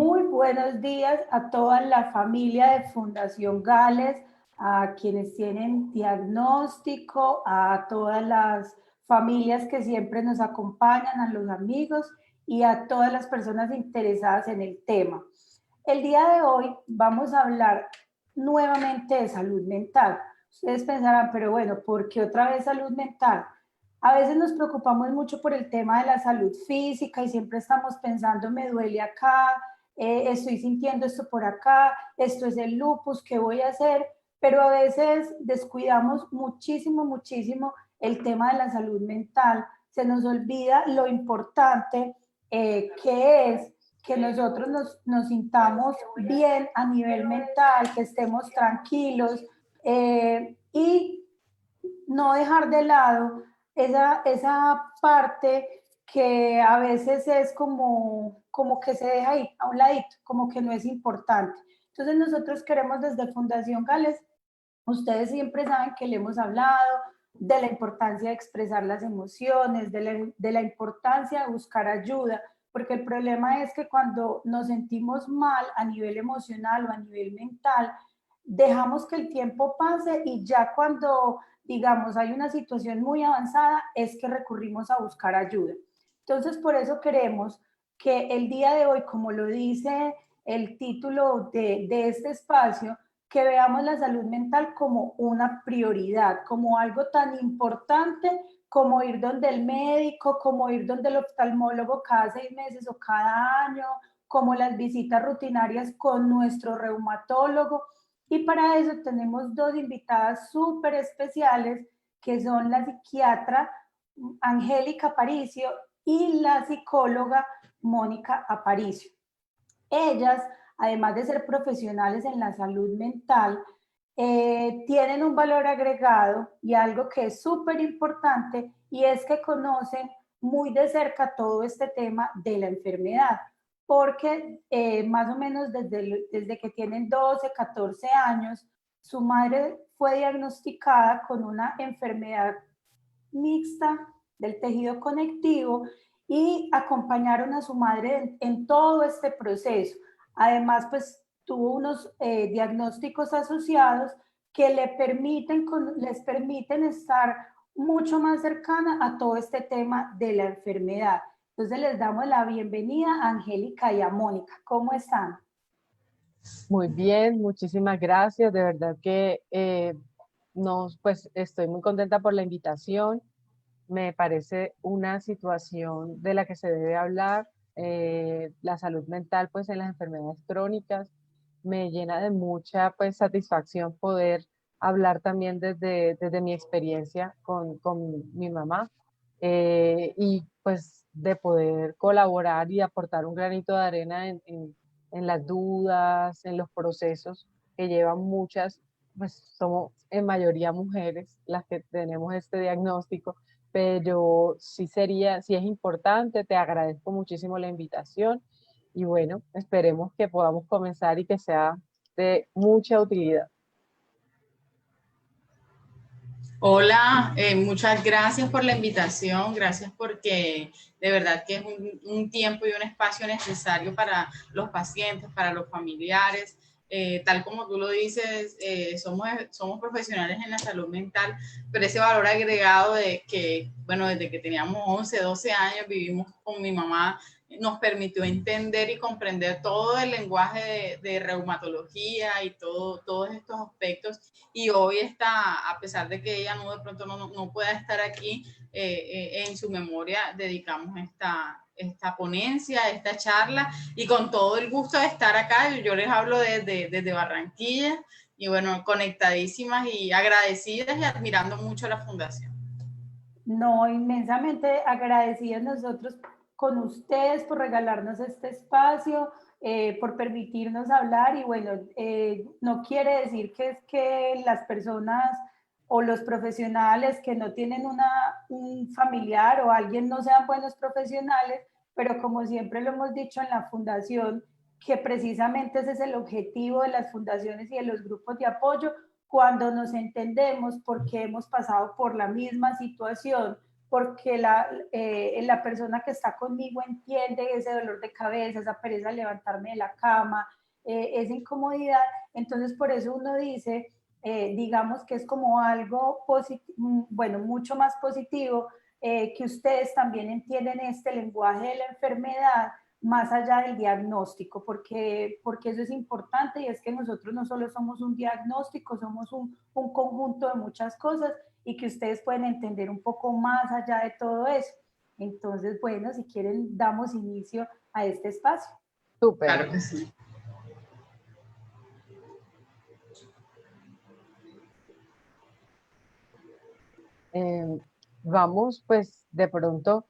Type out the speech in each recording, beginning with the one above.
Muy buenos días a toda la familia de Fundación Gales, a quienes tienen diagnóstico, a todas las familias que siempre nos acompañan, a los amigos y a todas las personas interesadas en el tema. El día de hoy vamos a hablar nuevamente de salud mental. Ustedes pensarán, pero bueno, ¿por qué otra vez salud mental? A veces nos preocupamos mucho por el tema de la salud física y siempre estamos pensando, me duele acá, estoy sintiendo esto por acá, esto es el lupus, ¿qué voy a hacer? Pero a veces descuidamos muchísimo el tema de la salud mental. Se nos olvida lo importante que es que nosotros nos sintamos bien a nivel mental, que estemos tranquilos y no dejar de lado esa parte que a veces es como que se deja ahí a un ladito, como que no es importante. Entonces nosotros queremos desde Fundación Gales, ustedes siempre saben que le hemos hablado de la importancia de expresar las emociones, de la importancia de buscar ayuda, porque el problema es que cuando nos sentimos mal a nivel emocional o a nivel mental, dejamos que el tiempo pase y ya cuando, digamos, hay una situación muy avanzada, es que recurrimos a buscar ayuda. Entonces, por eso queremos que el día de hoy, como lo dice el título de este espacio, que veamos la salud mental como una prioridad, como algo tan importante como ir donde el médico, como ir donde el oftalmólogo cada 6 meses o cada año, como las visitas rutinarias con nuestro reumatólogo. Y para eso tenemos dos invitadas súper especiales, que son la psiquiatra Angélica Aparicio y la psicóloga Mónica Aparicio. Ellas, además de ser profesionales en la salud mental, tienen un valor agregado y algo que es súper importante, y es que conocen muy de cerca todo este tema de la enfermedad, porque más o menos desde que tienen 12, 14 años, su madre fue diagnosticada con una enfermedad mixta del tejido conectivo y acompañaron a su madre en todo este proceso. Además, pues tuvo unos diagnósticos asociados que les permiten estar mucho más cercana a todo este tema de la enfermedad. Entonces les damos la bienvenida a Angélica y a Mónica. ¿Cómo están? Muy bien, muchísimas gracias. De verdad que pues estoy muy contenta por la invitación. Me parece una situación de la que se debe hablar. La salud mental, pues en las enfermedades crónicas, me llena de mucha pues satisfacción poder hablar también desde mi experiencia con mi mamá, y pues de poder colaborar y aportar un granito de arena en las dudas, en los procesos que llevan muchas, pues somos en mayoría mujeres las que tenemos este diagnóstico, pero sí es importante. Te agradezco muchísimo la invitación y bueno, esperemos que podamos comenzar y que sea de mucha utilidad. Hola, muchas gracias por la invitación, gracias porque de verdad que es un tiempo y un espacio necesario para los pacientes, para los familiares. Tal como tú lo dices, somos profesionales en la salud mental, pero ese valor agregado de que, bueno, desde que teníamos 11, 12 años vivimos con mi mamá, nos permitió entender y comprender todo el lenguaje de reumatología y todos estos aspectos. Y hoy está, a pesar de que ella de pronto no pueda estar aquí, en su memoria dedicamos esta ponencia, esta charla, y con todo el gusto de estar acá. Yo les hablo desde Barranquilla, y bueno, conectadísimas y agradecidas y admirando mucho a la Fundación. No, inmensamente agradecidos nosotros con ustedes por regalarnos este espacio, por permitirnos hablar. Y bueno, no quiere decir que es que las personas o los profesionales que no tienen un familiar o alguien no sean buenos profesionales, pero como siempre lo hemos dicho en la fundación, que precisamente ese es el objetivo de las fundaciones y de los grupos de apoyo, cuando nos entendemos porque hemos pasado por la misma situación, porque la persona que está conmigo entiende ese dolor de cabeza, esa pereza de levantarme de la cama, esa incomodidad. Entonces, por eso uno dice, digamos que es como algo bueno, mucho más positivo, que ustedes también entienden este lenguaje de la enfermedad más allá del diagnóstico, porque eso es importante, y es que nosotros no solo somos un diagnóstico, somos un conjunto de muchas cosas, y que ustedes pueden entender un poco más allá de todo eso. Entonces, bueno, si quieren, damos inicio a este espacio. Súper. Claro que sí. Vamos, pues de pronto,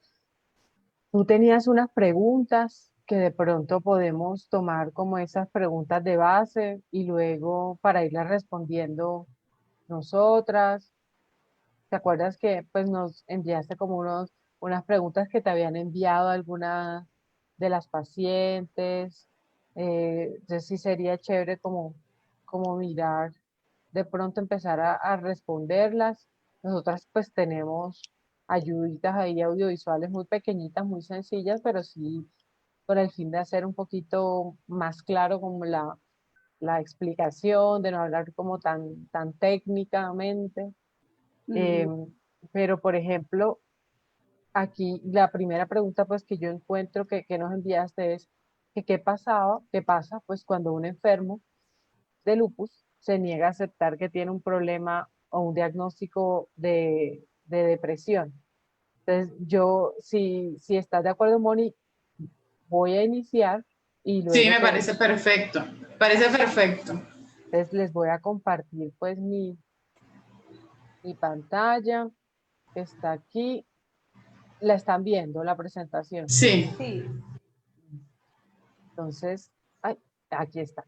tú tenías unas preguntas que de pronto podemos tomar como esas preguntas de base y luego para irlas respondiendo nosotras. ¿Te acuerdas que pues nos enviaste como unas preguntas que te habían enviado algunas de las pacientes? Entonces sí sería chévere como mirar, de pronto empezar a responderlas. Nosotras pues tenemos ayuditas ahí audiovisuales muy pequeñitas, muy sencillas, pero sí con el fin de hacer un poquito más claro como la explicación, de no hablar como tan técnicamente. Em, pero, por ejemplo, aquí la primera pregunta pues que yo encuentro que nos enviaste es que qué pasa pues cuando un enfermo de lupus se niega a aceptar que tiene un problema o un diagnóstico de depresión. Entonces, yo, si estás de acuerdo, Moni, voy a iniciar y Sí, luego me parece perfecto. Parece perfecto. entonces les voy a compartir pues mi pantalla que está aquí. La están viendo, la presentación. Sí. Sí. Entonces, ay, aquí está.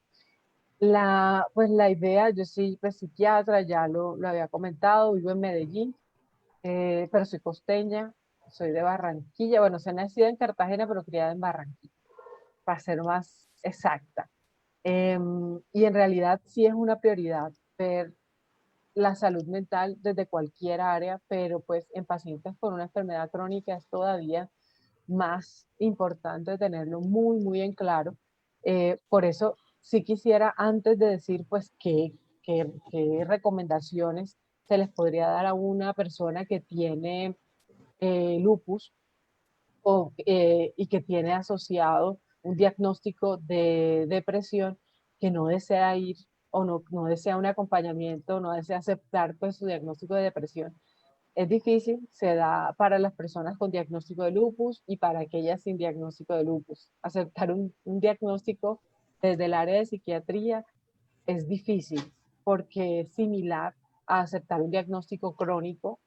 Pues la idea, yo soy pues, psiquiatra, ya lo había comentado, vivo en Medellín, pero soy costeña, soy de Barranquilla, bueno, soy nacida en Cartagena, pero criada en Barranquilla, para ser más exacta. Y en realidad sí es una prioridad ver la salud mental desde cualquier área, pero pues en pacientes con una enfermedad crónica es todavía más importante tenerlo muy en claro. Por eso sí quisiera, antes de decir, pues, qué recomendaciones se les podría dar a una persona que tiene lupus y que tiene asociado un diagnóstico de depresión, que no desea ir o no desea un acompañamiento, no desea aceptar pues, su diagnóstico de depresión. Es difícil, se da para las personas con diagnóstico de lupus y para aquellas sin diagnóstico de lupus. Aceptar un diagnóstico desde el área de psiquiatría es difícil porque es similar a aceptar un diagnóstico crónico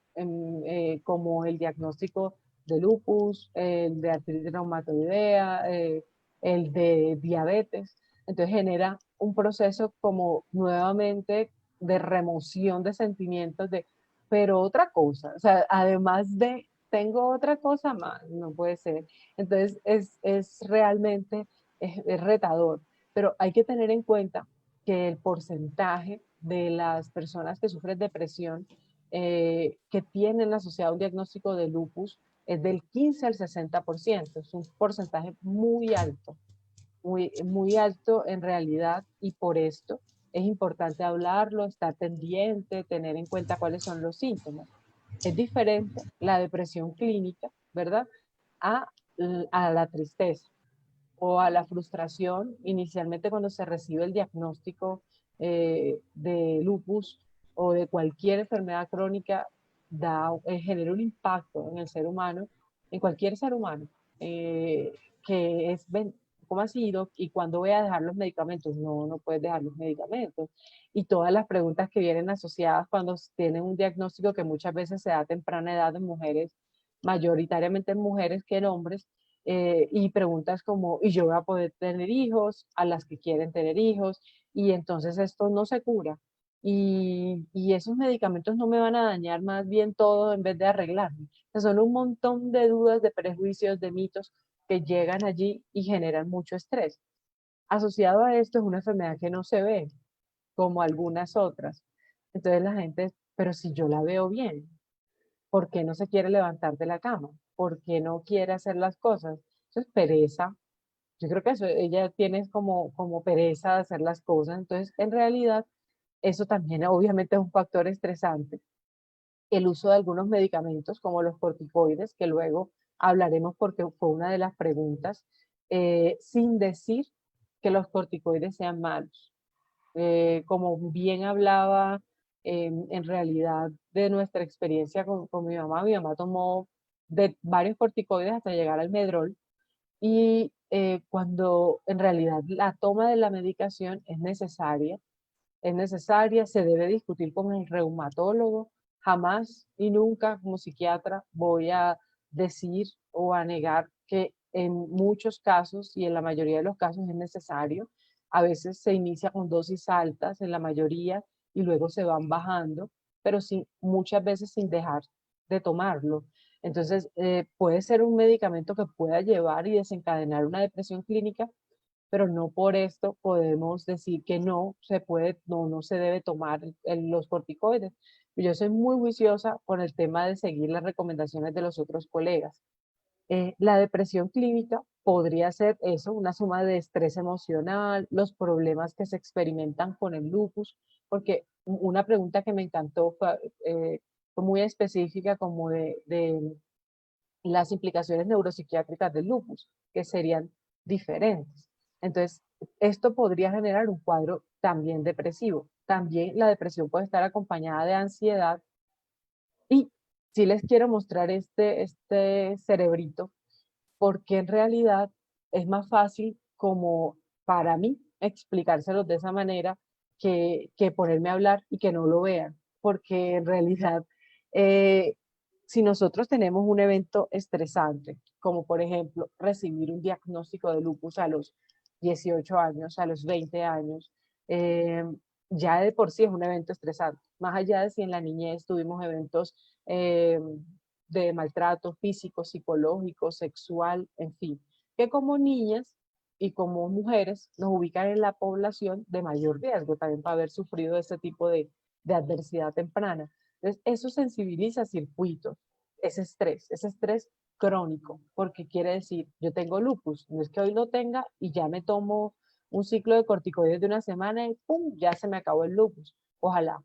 como el diagnóstico de lupus, el de artritis reumatoidea, el de diabetes. Entonces genera un proceso como nuevamente de remoción de sentimientos pero otra cosa, o sea, además de, tengo otra cosa más, no puede ser. Entonces es realmente, es retador, pero hay que tener en cuenta que el porcentaje de las personas que sufren depresión que tienen asociado un diagnóstico de lupus es del 15 al 60%. Es un porcentaje muy alto en realidad, y por esto es importante hablarlo, estar pendiente, tener en cuenta cuáles son los síntomas. Es diferente la depresión clínica, ¿verdad? A, a la tristeza o a la frustración inicialmente cuando se recibe el diagnóstico de lupus o de cualquier enfermedad crónica, genera un impacto en el ser humano, en cualquier ser humano, que es, ¿cómo ha sido? ¿Y cuándo voy a dejar los medicamentos? No, no puedes dejar los medicamentos. Y todas las preguntas que vienen asociadas cuando tienen un diagnóstico que muchas veces se da a temprana edad en mujeres, mayoritariamente en mujeres que en hombres, y preguntas como, ¿y yo voy a poder tener hijos? A las que quieren tener hijos, y entonces esto no se cura. Y esos medicamentos no me van a dañar más bien todo en vez de arreglarme. O sea, son un montón de dudas, de prejuicios, de mitos que llegan allí y generan mucho estrés. Asociado a esto es una enfermedad que no se ve, como algunas otras. Entonces la gente, pero si yo la veo bien, ¿por qué no se quiere levantar de la cama? ¿Por qué no quiere hacer las cosas? Eso es pereza. Yo creo que eso, ella tiene como pereza de hacer las cosas. Entonces, en realidad, eso también obviamente es un factor estresante. El uso de algunos medicamentos como los corticoides, que luego hablaremos porque fue una de las preguntas, sin decir que los corticoides sean malos. Como bien hablaba en realidad de nuestra experiencia con mi mamá tomó de varios corticoides hasta llegar al medrol y cuando en realidad la toma de la medicación es necesaria, se debe discutir con el reumatólogo. Jamás y nunca como psiquiatra voy a decir o a negar que en muchos casos y en la mayoría de los casos es necesario. A veces se inicia con dosis altas, en la mayoría, y luego se van bajando, pero sí, muchas veces sin dejar de tomarlo. Entonces, puede ser un medicamento que pueda llevar y desencadenar una depresión clínica, pero no por esto podemos decir que no se puede, no se debe tomar los corticoides. Yo soy muy juiciosa con el tema de seguir las recomendaciones de los otros colegas. La depresión clínica podría ser eso, una suma de estrés emocional, los problemas que se experimentan con el lupus, porque una pregunta que me encantó fue muy específica como de las implicaciones neuropsiquiátricas del lupus, que serían diferentes. Entonces, esto podría generar un cuadro también depresivo. También la depresión puede estar acompañada de ansiedad. Y sí les quiero mostrar este cerebrito, porque en realidad es más fácil como para mí explicárselos de esa manera que ponerme a hablar y que no lo vean, porque en realidad eh, si nosotros tenemos un evento estresante, como por ejemplo recibir un diagnóstico de lupus a los 18 años, a los 20 años, eh, ya de por sí es un evento estresante, más allá de si en la niñez tuvimos eventos eh, de maltrato físico, psicológico, sexual, en fin, que como niñas y como mujeres nos ubican en la población de mayor riesgo también para haber sufrido ese tipo de adversidad temprana. Entonces, eso sensibiliza circuitos, ese estrés crónico, porque quiere decir, yo tengo lupus, no es que hoy lo tenga y ya me tomo un ciclo de corticoides de una semana y ¡pum!, ya se me acabó el lupus. Ojalá,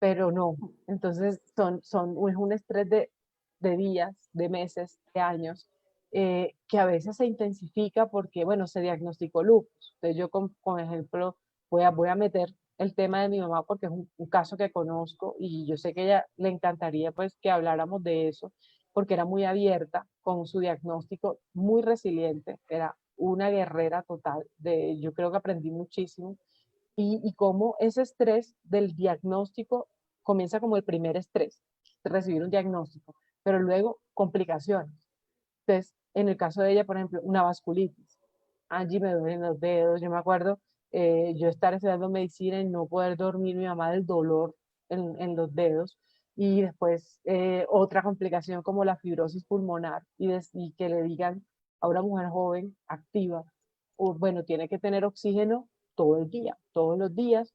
pero no. Entonces, es un estrés de días, de meses, de años, que a veces se intensifica porque, bueno, se diagnosticó lupus. Entonces, yo, con ejemplo, voy a meter el tema de mi mamá porque es un caso que conozco y yo sé que a ella le encantaría pues que habláramos de eso porque era muy abierta con su diagnóstico, muy resiliente, era una guerrera total, yo creo que aprendí muchísimo y cómo ese estrés del diagnóstico comienza como el primer estrés, de recibir un diagnóstico, pero luego complicaciones. Entonces, en el caso de ella, por ejemplo, una vasculitis. Angie, me duelen los dedos. Yo me acuerdo yo estar estudiando medicina y no poder dormir, mi mamá del dolor en los dedos. Y después otra complicación como la fibrosis pulmonar y que le digan a una mujer joven, activa, bueno, tiene que tener oxígeno todo el día, todos los días.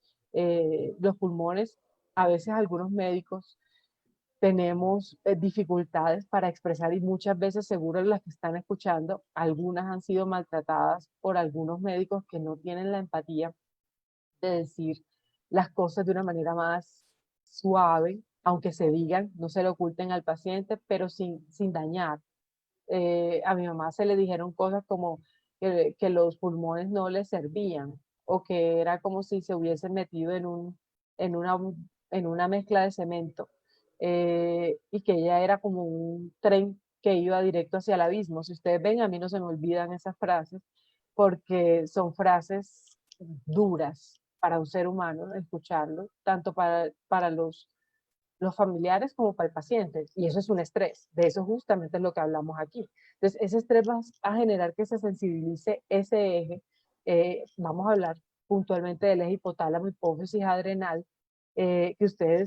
Los pulmones, a veces algunos médicos tenemos dificultades para expresar y muchas veces, seguro las que están escuchando, algunas han sido maltratadas por algunos médicos que no tienen la empatía de decir las cosas de una manera más suave, aunque se digan, no se le oculten al paciente, pero sin dañar. A mi mamá se le dijeron cosas como que los pulmones no le servían o que era como si se hubiesen metido en, una, en una mezcla de cemento y que ella era como un tren que iba directo hacia el abismo. Si ustedes ven, a mí no se me olvidan esas frases porque son frases duras para un ser humano escucharlo, tanto para los familiares como para el paciente. Y eso es un estrés. De eso justamente es lo que hablamos aquí. Entonces, ese estrés va a generar que se sensibilice ese eje. Vamos a hablar puntualmente del eje hipotálamo, hipófisis adrenal, que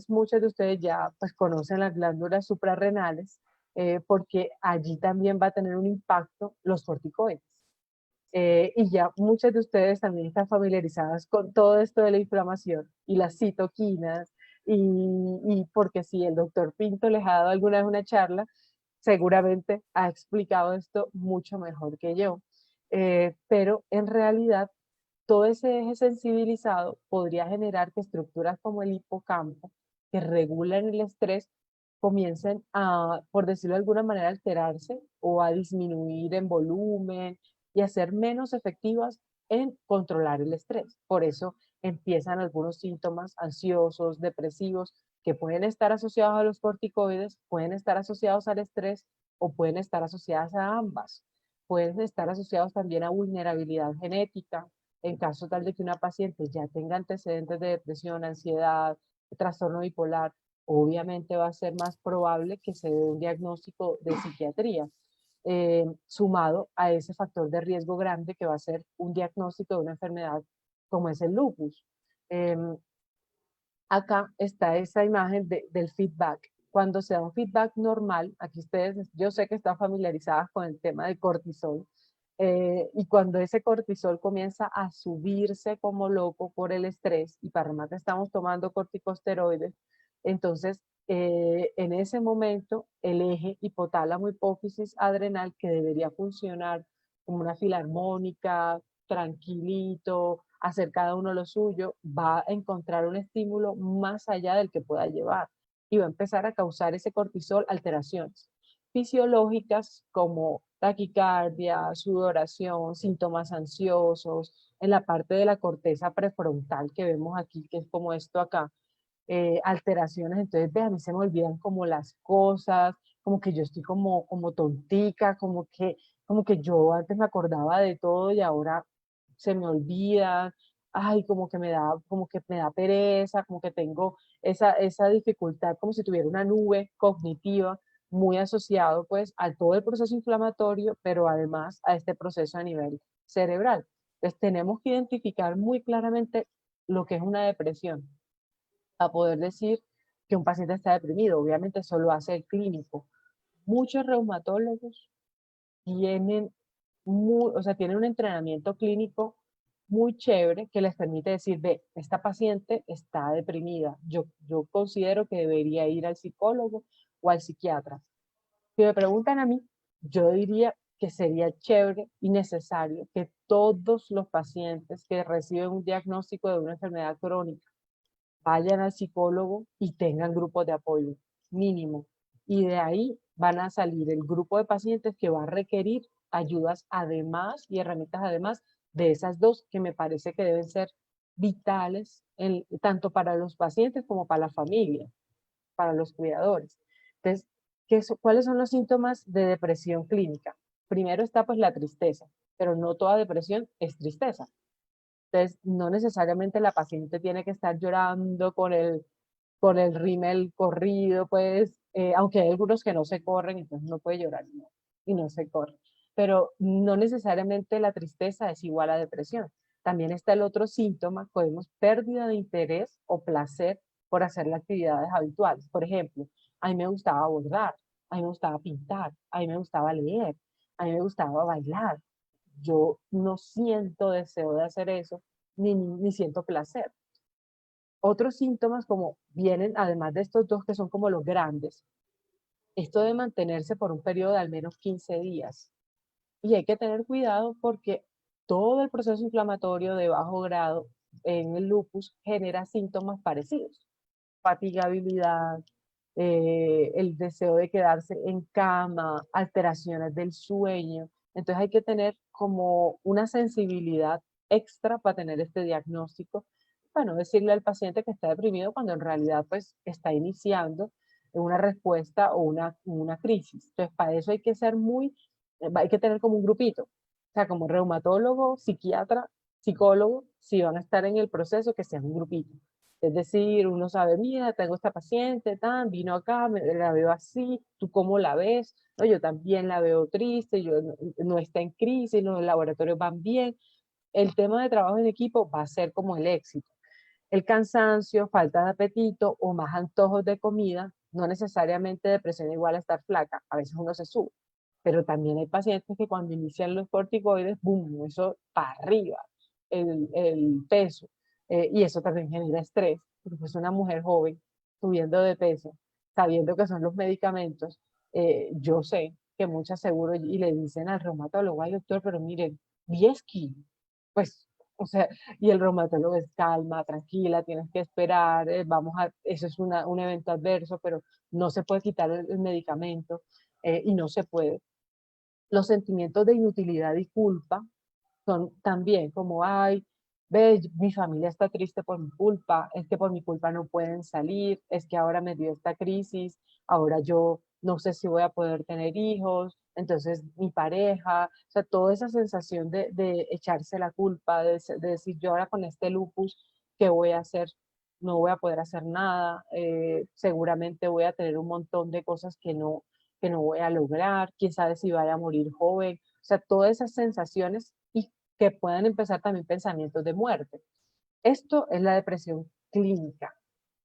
muchos de ustedes ya pues conocen las glándulas suprarrenales, porque allí también va a tener un impacto los corticoides. Y ya muchas de ustedes también están familiarizadas con todo esto de la inflamación y las citoquinas, y porque si el doctor Pinto les ha dado alguna vez una charla, seguramente ha explicado esto mucho mejor que yo. Pero en realidad, todo ese eje sensibilizado podría generar que estructuras como el hipocampo, que regulan el estrés, comiencen a, por decirlo de alguna manera, alterarse o a disminuir en volumen y a ser menos efectivas en controlar el estrés. Por eso empiezan algunos síntomas ansiosos, depresivos, que pueden estar asociados a los corticoides, pueden estar asociados al estrés o pueden estar asociadas a ambas. Pueden estar asociados también a vulnerabilidad genética, en caso tal de que una paciente ya tenga antecedentes de depresión, ansiedad, trastorno bipolar, obviamente va a ser más probable que se dé un diagnóstico de psiquiatría, sumado a ese factor de riesgo grande que va a ser un diagnóstico de una enfermedad como es el lupus. Eh, Acá está esa imagen del feedback. Cuando se da un feedback normal, aquí ustedes, yo sé que están familiarizadas con el tema del cortisol, y cuando ese cortisol comienza a subirse como loco por el estrés, y para remate estamos tomando corticosteroides, entonces en ese momento el eje hipotálamo hipófisis adrenal, que debería funcionar como una filarmónica, tranquilito, hacer cada uno lo suyo, va a encontrar un estímulo más allá del que pueda llevar y va a empezar a causar ese cortisol alteraciones fisiológicas como taquicardia, sudoración, síntomas ansiosos, en la parte de la corteza prefrontal que vemos aquí, que es como esto acá, alteraciones, entonces ve, a mí se me olvidan como las cosas, como que yo estoy como tontica, como que yo antes me acordaba de todo y ahora se me olvida, ay, como que me da pereza, como que tengo esa dificultad, como si tuviera una nube cognitiva muy asociado pues a todo el proceso inflamatorio, pero además a este proceso a nivel cerebral. Entonces tenemos que identificar muy claramente lo que es una depresión a poder decir que un paciente está deprimido. Obviamente eso lo hace el clínico. Muchos reumatólogos tienen, o sea, tienen un entrenamiento clínico muy chévere que les permite decir, ve, esta paciente está deprimida, yo considero que debería ir al psicólogo o al psiquiatra. Si me preguntan a mí, yo diría que sería chévere y necesario que todos los pacientes que reciben un diagnóstico de una enfermedad crónica vayan al psicólogo y tengan grupos de apoyo mínimo. Y de ahí van a salir el grupo de pacientes que va a requerir ayudas además y herramientas además de esas dos que me parece que deben ser vitales tanto para los pacientes como para la familia, para los cuidadores. Entonces, ¿cuáles son los síntomas de depresión clínica? Primero está pues la tristeza, pero no toda depresión es tristeza. Entonces, no necesariamente la paciente tiene que estar llorando con el rímel corrido, pues, aunque hay algunos que no se corren, entonces no puede llorar y no se corre. Pero no necesariamente la tristeza es igual a depresión. También está el otro síntoma, podemos pérdida de interés o placer por hacer las actividades habituales. Por ejemplo, a mí me gustaba bordar, a mí me gustaba pintar, a mí me gustaba leer, a mí me gustaba bailar. Yo no siento deseo de hacer eso, ni siento placer. Otros síntomas como vienen, además de estos dos que son como los grandes, esto de mantenerse por un periodo de al menos 15 días. Y hay que tener cuidado porque todo el proceso inflamatorio de bajo grado en el lupus genera síntomas parecidos. Fatigabilidad, el deseo de quedarse en cama, alteraciones del sueño. Entonces hay que tener como una sensibilidad extra para tener este diagnóstico, para no decirle al paciente que está deprimido cuando en realidad pues está iniciando una respuesta o una crisis. Entonces para eso hay que ser hay que tener como un grupito, o sea, como reumatólogo, psiquiatra, psicólogo, si van a estar en el proceso, que sea un grupito. Es decir, uno sabe, mira, tengo esta paciente, tan, vino acá, la veo así, ¿tú cómo la ves? No, yo también la veo triste, no está en crisis, los laboratorios van bien. El tema de trabajo en equipo va a ser como el éxito. El cansancio, falta de apetito o más antojos de comida, no necesariamente depresión igual a estar flaca, a veces uno se sube, pero también hay pacientes que cuando inician los corticoides, boom, eso para arriba, el peso, y eso también genera estrés, porque es una mujer joven subiendo de peso, sabiendo que son los medicamentos, yo sé que muchas seguro y le dicen al reumatólogo, ay doctor, pero miren, 10 kilos, pues, o sea, y el reumatólogo es calma, tranquila, tienes que esperar, eso es un evento adverso, pero no se puede quitar el medicamento y no se puede. Los sentimientos de inutilidad y culpa son también como, ay, ve, mi familia está triste por mi culpa, es que por mi culpa no pueden salir, es que ahora me dio esta crisis, ahora yo no sé si voy a poder tener hijos, entonces mi pareja, o sea, toda esa sensación de echarse la culpa, de decir yo ahora con este lupus, ¿qué voy a hacer? No voy a poder hacer nada, seguramente voy a tener un montón de cosas que no voy a lograr, quién sabe si vaya a morir joven, o sea, todas esas sensaciones y que puedan empezar también pensamientos de muerte. Esto es la depresión clínica.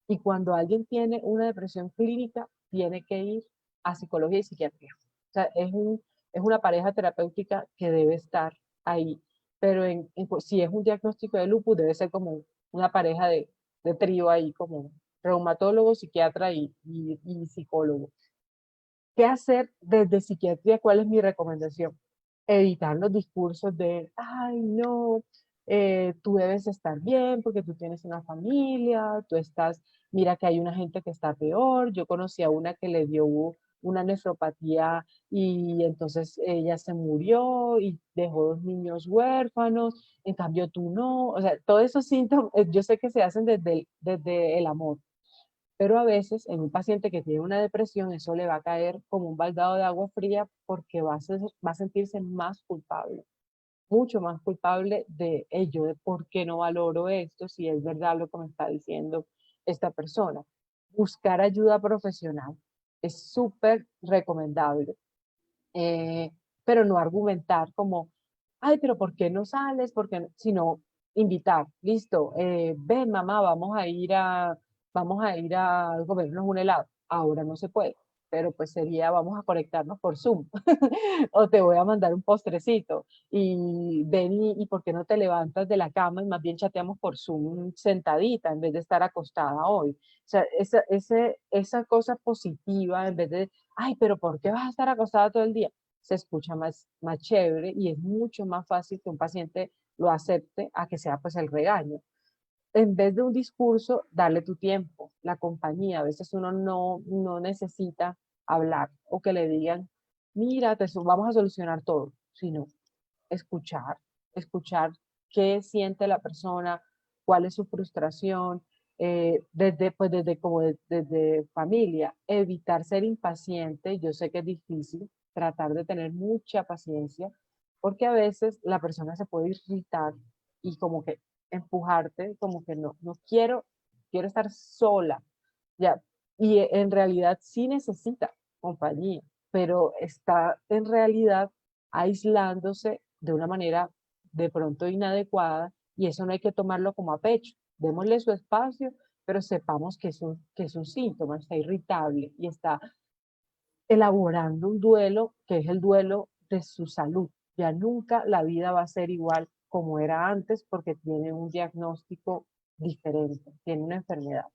Y cuando alguien tiene una depresión clínica, tiene que ir a psicología y psiquiatría. O sea, es una pareja terapéutica que debe estar ahí. Pero si es un diagnóstico de lupus, debe ser como una pareja de trío ahí, como reumatólogo, psiquiatra y psicólogo. ¿Qué hacer desde psiquiatría? ¿Cuál es mi recomendación? Evitar los discursos de, ay, no, tú debes estar bien porque tú tienes una familia, tú estás, mira que hay una gente que está peor. Yo conocí a una que le dio una nefropatía y entonces ella se murió y dejó 2 niños huérfanos, en cambio tú no. O sea, todos esos síntomas, yo sé que se hacen desde el amor, pero a veces en un paciente que tiene una depresión eso le va a caer como un baldado de agua fría porque va a sentirse más culpable, mucho más culpable de ello, de por qué no valoro esto, si es verdad lo que me está diciendo esta persona. Buscar ayuda profesional es súper recomendable, eh, pero no argumentar como, ay, pero ¿por qué no sales? ¿Por qué no? Sino invitar, listo, ven mamá, vamos a ir a comernos un helado. Ahora no se puede, pero pues sería, vamos a conectarnos por Zoom, o te voy a mandar un postrecito, y ven y ¿por qué no te levantas de la cama y más bien chateamos por Zoom sentadita en vez de estar acostada hoy? O sea, esa cosa positiva, en vez de ay, pero ¿por qué vas a estar acostada todo el día? Se escucha más chévere y es mucho más fácil que un paciente lo acepte a que sea pues el regaño. En vez de un discurso, darle tu tiempo, la compañía. A veces uno no necesita hablar o que le digan, mira, vamos a solucionar todo, sino escuchar, escuchar qué siente la persona, cuál es su frustración, desde familia, evitar ser impaciente. Yo sé que es difícil, tratar de tener mucha paciencia, porque a veces la persona se puede irritar y como que empujarte, como que no quiero estar sola, ya, y en realidad sí necesita compañía, pero está en realidad aislándose de una manera de pronto inadecuada y eso no hay que tomarlo como a pecho. Démosle su espacio, pero sepamos que es un síntoma, está irritable y está elaborando un duelo que es el duelo de su salud. Ya nunca la vida va a ser igual como era antes porque tiene un diagnóstico diferente, tiene una enfermedad.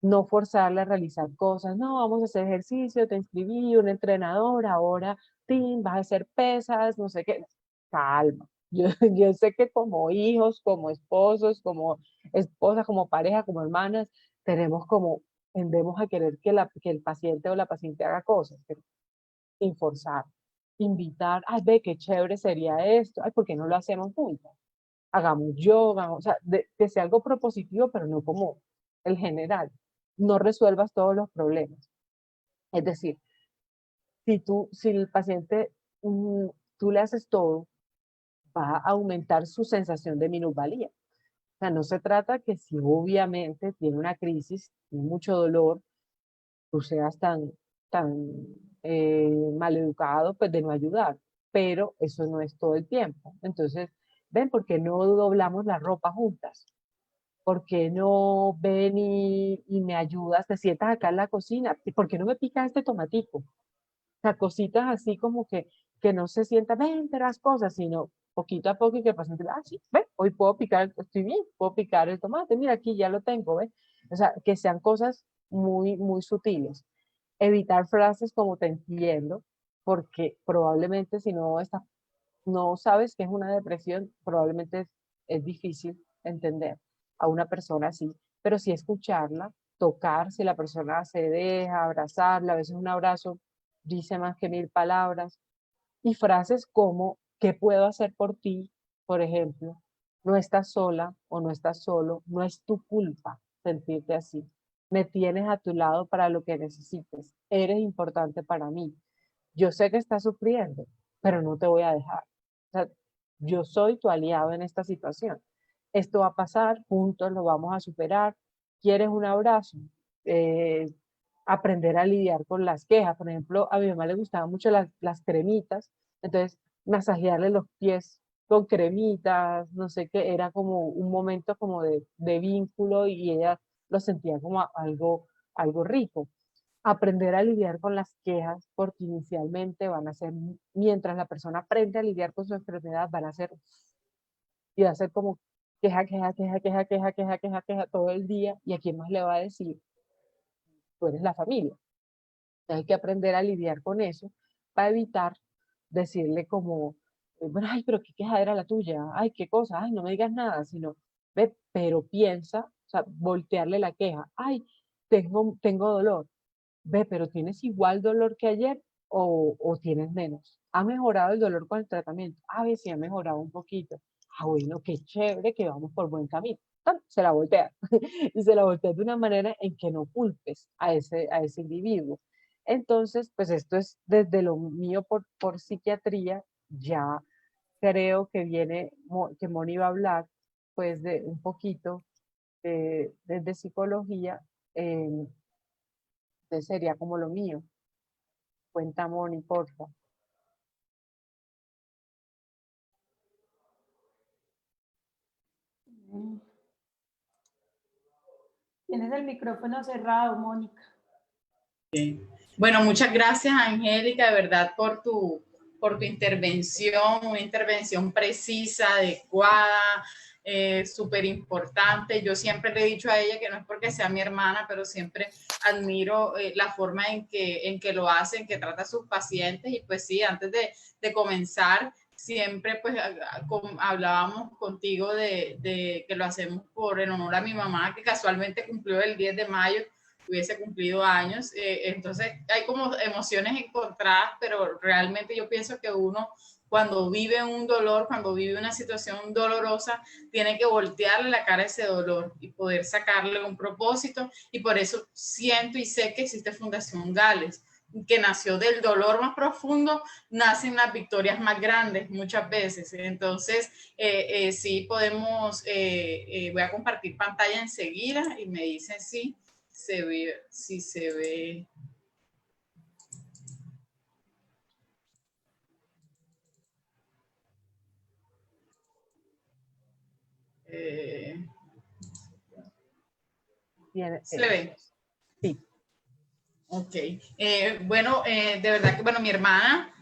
No forzarla a realizar cosas, no, vamos a hacer ejercicio, te inscribí, un entrenador, ahora, vas a hacer pesas, no sé qué. Calma. Yo sé que como hijos, como esposos, como esposas, como pareja, como hermanas, tenemos como, tendemos a querer que el paciente o la paciente haga cosas, pero sin forzar. Invitar, ay, ve, qué chévere sería esto, ay, ¿por qué no lo hacemos juntos? Hagamos yoga, o sea, que sea algo propositivo, pero no como el general. No resuelvas todos los problemas. Es decir, si el paciente, tú le haces todo, va a aumentar su sensación de minusvalía. O sea, no se trata que si obviamente tiene una crisis, tiene mucho dolor, tú seas tan maleducado, pues de no ayudar. Pero eso no es todo el tiempo. Entonces, ven, ¿por qué no doblamos la ropa juntas? ¿Por qué no ven y me ayudas? Te sientas acá en la cocina. ¿Y por qué no me picas este tomatico? O sea, cositas así como que no se sienta, ven, te las cosas, sino poquito a poco y que el paciente, ah, sí, ve, hoy puedo picar, estoy bien, puedo picar el tomate, mira, aquí ya lo tengo, ¿ves? O sea, que sean cosas muy sutiles. Evitar frases como te entiendo, porque probablemente si no sabes que es una depresión, probablemente es difícil entender a una persona así, pero sí escucharla, tocar si la persona se deja, abrazarla, a veces un abrazo dice más que 1000 palabras, y frases como, ¿qué puedo hacer por ti? Por ejemplo, no estás sola o no estás solo, no es tu culpa sentirte así. Me tienes a tu lado para lo que necesites. Eres importante para mí. Yo sé que estás sufriendo, pero no te voy a dejar. O sea, yo soy tu aliado en esta situación. Esto va a pasar, juntos lo vamos a superar. ¿Quieres un abrazo? Eh, Aprender a lidiar con las quejas. Por ejemplo, a mi mamá le gustaban mucho las cremitas, entonces masajearle los pies con cremitas, no sé qué, era como un momento como de vínculo y ella lo sentía como algo rico. Aprender a lidiar con las quejas, porque inicialmente van a ser, mientras la persona aprende a lidiar con su enfermedad, van a ser, y va a ser como queja todo el día, y a quién más le va a decir, tú eres la familia. Hay que aprender a lidiar con eso para evitar decirle como, bueno, ay, pero qué queja era la tuya, ay, qué cosa, ay, no me digas nada, sino, ve, pero piensa, o sea, voltearle la queja, ay, tengo dolor, ve, pero tienes igual dolor que ayer o tienes menos. ¿Ha mejorado el dolor con el tratamiento? A ver si ha mejorado un poquito. Ah, bueno, qué chévere que vamos por buen camino. Se la voltea. Y se la voltea de una manera en que no culpes a ese individuo. Entonces, pues esto es desde lo mío por psiquiatría. Ya creo que que Moni va a hablar pues de un poquito desde psicología. Entonces sería como lo mío. Cuenta, Moni, porfa. Tienes el micrófono cerrado, Mónica. Bueno, muchas gracias, Angélica, de verdad, por tu intervención, una intervención precisa, adecuada, súper importante. Yo siempre le he dicho a ella que no es porque sea mi hermana, pero siempre admiro la forma en que lo hace, en que trata a sus pacientes. Y pues sí, antes de comenzar, siempre pues hablábamos contigo de que lo hacemos en honor a mi mamá, que casualmente cumplió el 10 de mayo, hubiese cumplido años. Entonces hay como emociones encontradas, pero realmente yo pienso que uno cuando vive un dolor, cuando vive una situación dolorosa, tiene que voltearle la cara a ese dolor y poder sacarle un propósito. Y por eso siento y sé que existe Fundación Gales, que nació del dolor más profundo, nacen las victorias más grandes muchas veces. Entonces, sí podemos, voy a compartir pantalla enseguida y me dicen sí se ve, si se ve. ¿Se ve? Sí. Ok. Bueno, de verdad que, bueno, mi hermana,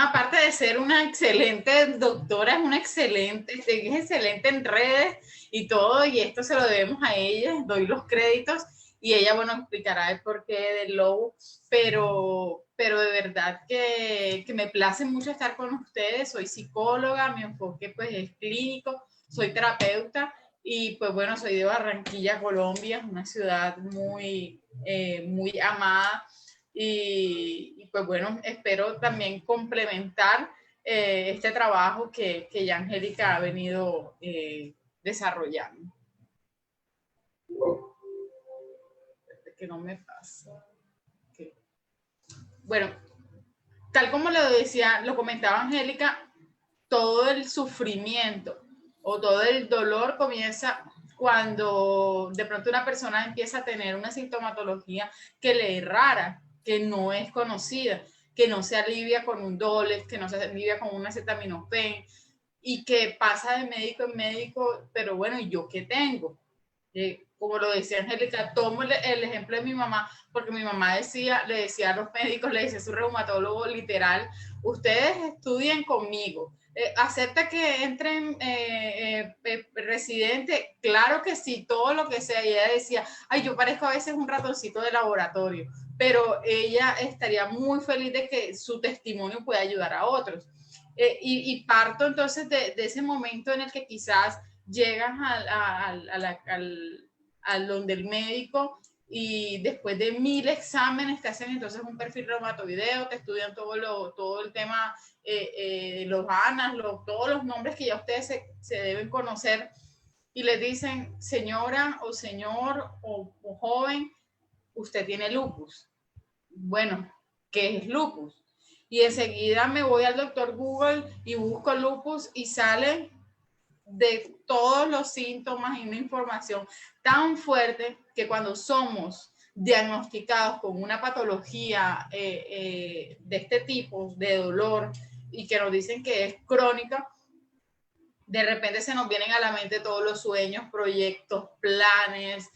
aparte de ser una excelente doctora, es excelente en redes y todo, y esto se lo debemos a ella, doy los créditos, y ella, bueno, explicará el porqué del logo, pero de verdad que me place mucho estar con ustedes. Soy psicóloga, mi enfoque pues es clínico, soy terapeuta, y pues bueno, soy de Barranquilla, Colombia, una ciudad muy amada, y pues bueno, espero también complementar este trabajo que ya Angélica ha venido desarrollando. Que no me pasa. Okay. Bueno, tal como lo comentaba Angélica, todo el sufrimiento o todo el dolor comienza cuando de pronto una persona empieza a tener una sintomatología que le es rara, que no es conocida, que no se alivia con un Dolex, que no se alivia con un acetaminofén, y que pasa de médico en médico, pero bueno, ¿y yo qué tengo? Como lo decía Angélica, tomo el ejemplo de mi mamá, porque mi mamá le decía a los médicos, le decía a su reumatólogo literal, ustedes estudien conmigo, acepta que entren residente, claro que sí, todo lo que sea. Y ella decía, ay, yo parezco a veces un ratoncito de laboratorio, pero ella estaría muy feliz de que su testimonio pueda ayudar a otros. Y parto entonces de ese momento en el que quizás llegas al donde el médico y después de 1000 exámenes te hacen entonces un perfil reumatoideo, te estudian todo el tema, los ANAS, todos los nombres que ya ustedes se deben conocer, y les dicen, señora o señor o joven, usted tiene lupus. Bueno, ¿qué es lupus? Y enseguida me voy al doctor Google y busco lupus y sale de todos los síntomas y una información tan fuerte que cuando somos diagnosticados con una patología de este tipo, de dolor, y que nos dicen que es crónica, de repente se nos vienen a la mente todos los sueños, proyectos, planes,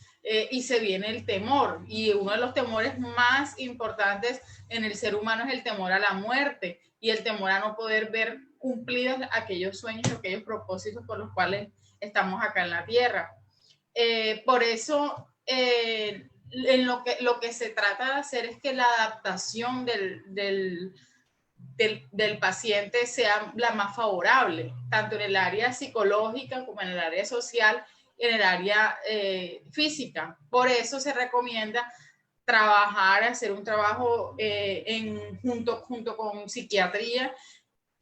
y se viene el temor. Y uno de los temores más importantes en el ser humano es el temor a la muerte y el temor a no poder ver cumplidos aquellos sueños, aquellos propósitos por los cuales estamos acá en la tierra. Por eso, en lo que se trata de hacer es que la adaptación del paciente sea la más favorable, tanto en el área psicológica como en el área social, en el área física. Por eso se recomienda trabajar, hacer un trabajo junto con psiquiatría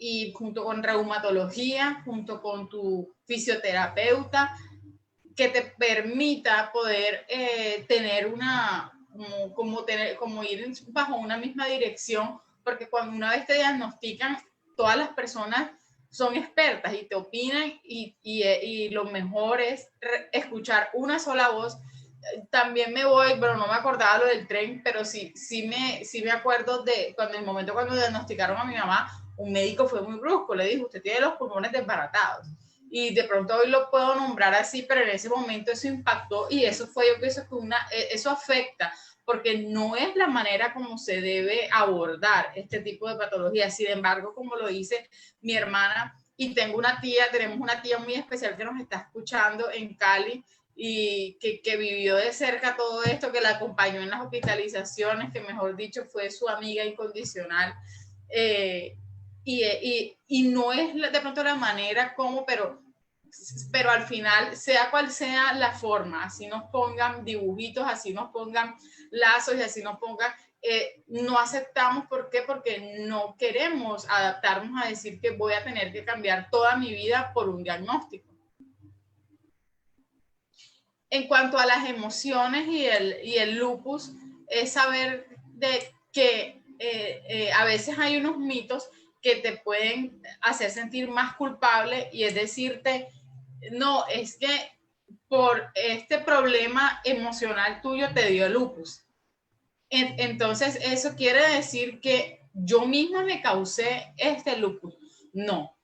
y junto con reumatología, junto con tu fisioterapeuta, que te permita poder tener como ir bajo una misma dirección, porque cuando una vez te diagnostican, todas las personas son expertas y te opinan y lo mejor es escuchar una sola voz. También me voy, pero no me acordaba lo del tren, pero sí me acuerdo de el momento cuando diagnosticaron a mi mamá, un médico fue muy brusco, le dijo, usted tiene los pulmones desbaratados. Y de pronto hoy lo puedo nombrar así, pero en ese momento eso impactó y eso fue, yo pienso que eso afecta, porque no es la manera como se debe abordar este tipo de patologías. Sin embargo, como lo dice mi hermana, y tenemos una tía muy especial que nos está escuchando en Cali y que vivió de cerca todo esto, que la acompañó en las hospitalizaciones, que mejor dicho fue su amiga incondicional. Y no es de pronto la manera como, pero al final, sea cual sea la forma, así nos pongan dibujitos, así nos pongan lazos y así nos pongan, no aceptamos. ¿Por qué? Porque no queremos adaptarnos a decir que voy a tener que cambiar toda mi vida por un diagnóstico. En cuanto a las emociones y el lupus, es saber de que a veces hay unos mitos que te pueden hacer sentir más culpable, y es decirte, no, es que por este problema emocional tuyo te dio lupus. Entonces, eso quiere decir que yo misma me causé este lupus. No.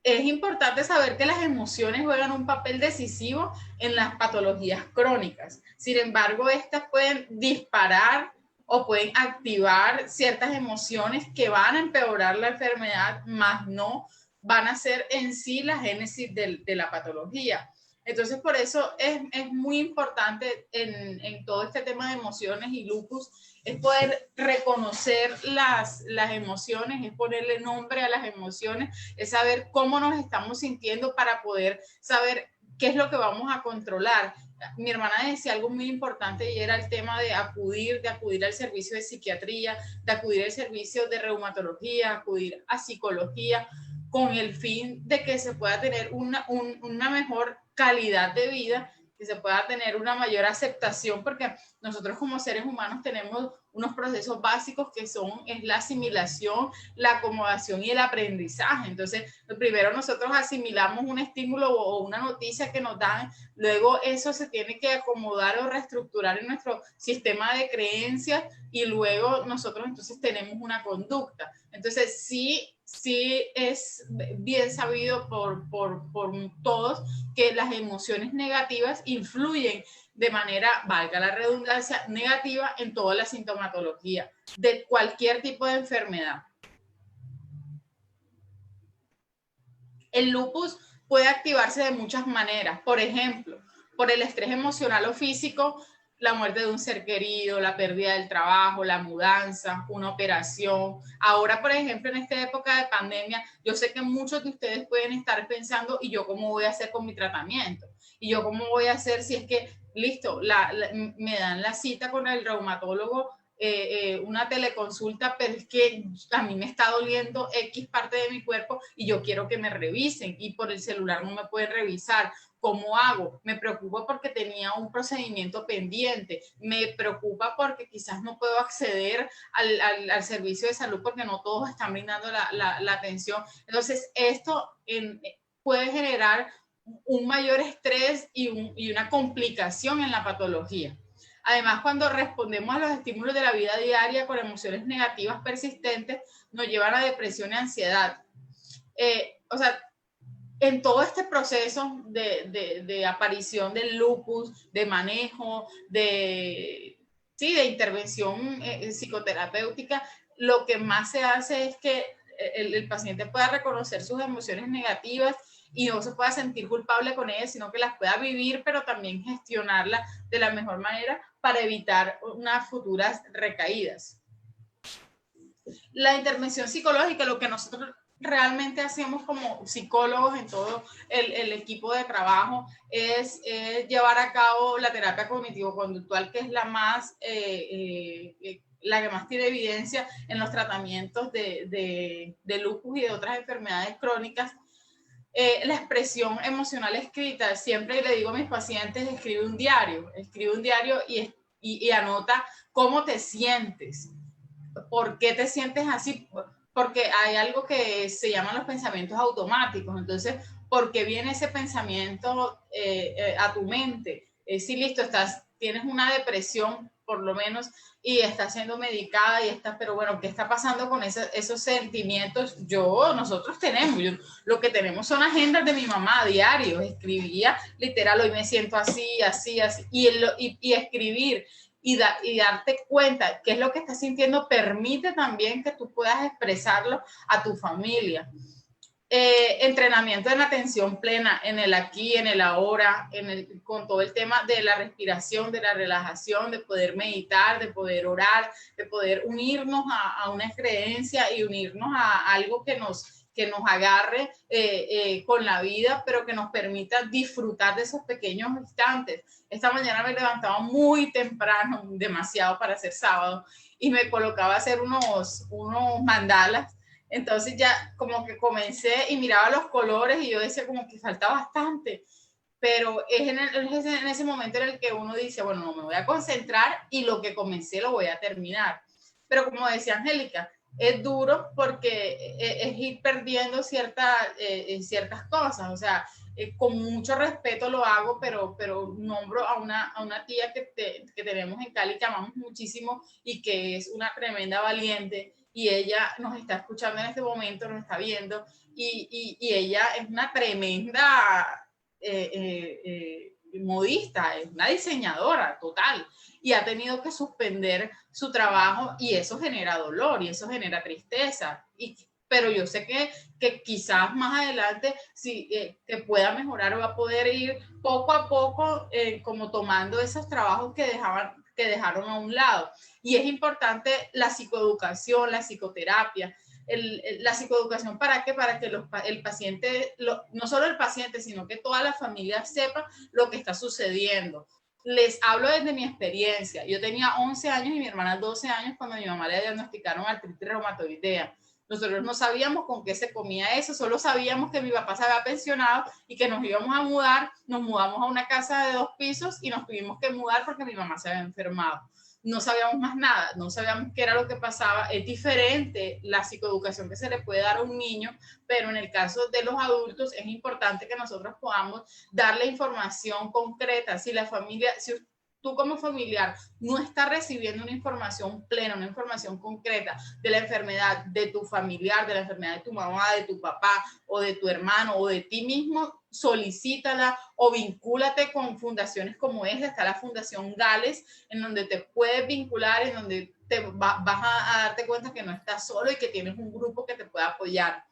Es importante saber que las emociones juegan un papel decisivo en las patologías crónicas. Sin embargo, estas pueden disparar o pueden activar ciertas emociones que van a empeorar la enfermedad, más no van a ser en sí la génesis de la patología. Entonces, por eso es muy importante en todo este tema de emociones y lupus, es poder reconocer las emociones, es ponerle nombre a las emociones, es saber cómo nos estamos sintiendo para poder saber qué es lo que vamos a controlar. Mi hermana decía algo muy importante y era el tema de acudir al servicio de psiquiatría, de acudir al servicio de reumatología, acudir a psicología, con el fin de que se pueda tener una mejor calidad de vida, que se pueda tener una mayor aceptación, porque nosotros como seres humanos tenemos unos procesos básicos que es la asimilación, la acomodación y el aprendizaje. Entonces, primero nosotros asimilamos un estímulo o una noticia que nos dan, luego eso se tiene que acomodar o reestructurar en nuestro sistema de creencias y luego nosotros entonces tenemos una conducta. Entonces, sí es bien sabido por todos que las emociones negativas influyen de manera, valga la redundancia, negativa en toda la sintomatología de cualquier tipo de enfermedad. El lupus puede activarse de muchas maneras. Por ejemplo, por el estrés emocional o físico, la muerte de un ser querido, la pérdida del trabajo, la mudanza, una operación. Ahora, por ejemplo, en esta época de pandemia, yo sé que muchos de ustedes pueden estar pensando, ¿y yo cómo voy a hacer con mi tratamiento? ¿Y yo cómo voy a hacer si es que, listo, me dan la cita con el reumatólogo, una teleconsulta, pero es que a mí me está doliendo X parte de mi cuerpo y yo quiero que me revisen y por el celular no me pueden revisar? ¿Cómo hago? Me preocupa porque tenía un procedimiento pendiente, me preocupa porque quizás no puedo acceder al servicio de salud porque no todos están brindando la atención. Entonces, esto puede generar un mayor estrés y una complicación en la patología. Además, cuando respondemos a los estímulos de la vida diaria con emociones negativas persistentes, nos llevan a depresión y ansiedad. O sea, en todo este proceso de aparición del lupus, de manejo, de intervención psicoterapéutica, lo que más se hace es que el paciente pueda reconocer sus emociones negativas y no se pueda sentir culpable con ellas, sino que las pueda vivir, pero también gestionarlas de la mejor manera para evitar unas futuras recaídas. La intervención psicológica, lo que nosotros realmente hacemos como psicólogos en todo el equipo de trabajo es llevar a cabo la terapia cognitivo-conductual, que es la que más tiene evidencia en los tratamientos de lupus y de otras enfermedades crónicas. La expresión emocional escrita, siempre le digo a mis pacientes, escribe un diario y anota cómo te sientes. ¿Por qué te sientes así? Porque hay algo que se llaman los pensamientos automáticos. Entonces, ¿por qué viene ese pensamiento a tu mente? Si listo, tienes una depresión, por lo menos, y estás siendo medicada pero bueno, ¿qué está pasando con esos sentimientos? Nosotros tenemos, lo que tenemos son agendas de mi mamá diarios. Escribía literal, hoy me siento así, así, así, y escribir y darte cuenta qué es lo que estás sintiendo permite también que tú puedas expresarlo a tu familia. Entrenamiento en atención plena, en el aquí, en el ahora, con todo el tema de la respiración, de la relajación, de poder meditar, de poder orar, de poder unirnos a una creencia y unirnos a algo que nos agarre con la vida, pero que nos permita disfrutar de esos pequeños instantes. Esta mañana me levantaba muy temprano, demasiado para ser sábado, y me colocaba a hacer unos mandalas. Entonces ya como que comencé y miraba los colores y yo decía como que falta bastante, pero es en ese momento en el que uno dice, bueno, no me voy a concentrar y lo que comencé lo voy a terminar. Pero como decía Angélica, es duro porque es ir perdiendo ciertas cosas, o sea, con mucho respeto lo hago, pero nombro a una tía que tenemos en Cali que amamos muchísimo y que es una tremenda valiente, y ella nos está escuchando en este momento, nos está viendo, y ella es una tremenda modista, es una diseñadora total, y ha tenido que suspender su trabajo y eso genera dolor y eso genera tristeza. Pero yo sé que quizás más adelante sí, que pueda mejorar o va a poder ir poco a poco como tomando esos trabajos que dejaron a un lado. Y es importante la psicoeducación, la psicoterapia. La psicoeducación, ¿para qué? Para que el paciente, no solo el paciente, sino que toda la familia sepa lo que está sucediendo. Les hablo desde mi experiencia. Yo tenía 11 años y mi hermana 12 años cuando a mi mamá le diagnosticaron artritis reumatoidea. Nosotros no sabíamos con qué se comía eso, solo sabíamos que mi papá se había pensionado y que nos íbamos a mudar. Nos mudamos a una casa de 2 pisos y nos tuvimos que mudar porque mi mamá se había enfermado. No sabíamos más nada, no sabíamos qué era lo que pasaba. Es diferente la psicoeducación que se le puede dar a un niño, pero en el caso de los adultos es importante que nosotros podamos darle información concreta. Si la familia, si tú como familiar no estás recibiendo una información plena, una información concreta de la enfermedad de tu familiar, de la enfermedad de tu mamá, de tu papá o de tu hermano o de ti mismo, solicítala o vincúlate con fundaciones como esta. Está la Fundación Gales, en donde te puedes vincular, en donde vas a darte cuenta que no estás solo y que tienes un grupo que te puede apoyar.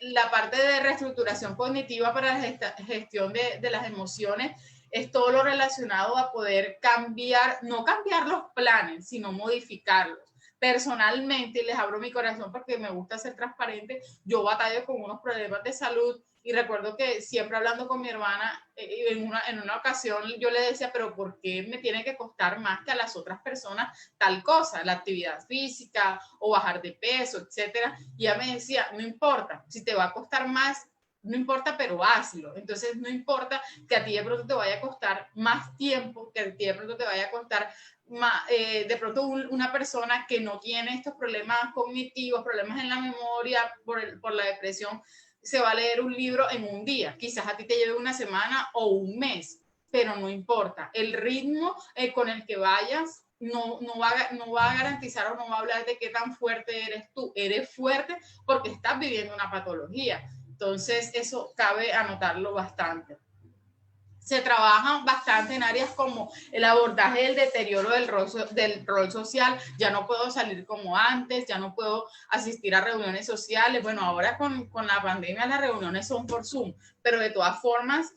La parte de reestructuración cognitiva para la gestión de las emociones es todo lo relacionado a poder cambiar, no cambiar los planes, sino modificarlos. Personalmente, les abro mi corazón porque me gusta ser transparente, yo batallo con unos problemas de salud y recuerdo que siempre hablando con mi hermana, en una ocasión yo le decía, pero ¿por qué me tiene que costar más que a las otras personas tal cosa? La actividad física o bajar de peso, etcétera. Y ella me decía, no importa, si te va a costar más, no importa, pero hazlo. Entonces, no importa que a ti de pronto te vaya a costar más tiempo, que a ti de pronto te vaya a costar más, de pronto una persona que no tiene estos problemas cognitivos, problemas en la memoria por la depresión, se va a leer un libro en un día. Quizás a ti te lleve una semana o un mes, pero no importa. El ritmo con el que vayas no va a garantizar o no va a hablar de qué tan fuerte eres tú. Eres fuerte porque estás viviendo una patología. Entonces, eso cabe anotarlo bastante. Se trabaja bastante en áreas como el abordaje del deterioro del rol social. Ya no puedo salir como antes, ya no puedo asistir a reuniones sociales. Bueno, ahora con la pandemia las reuniones son por Zoom, pero de todas formas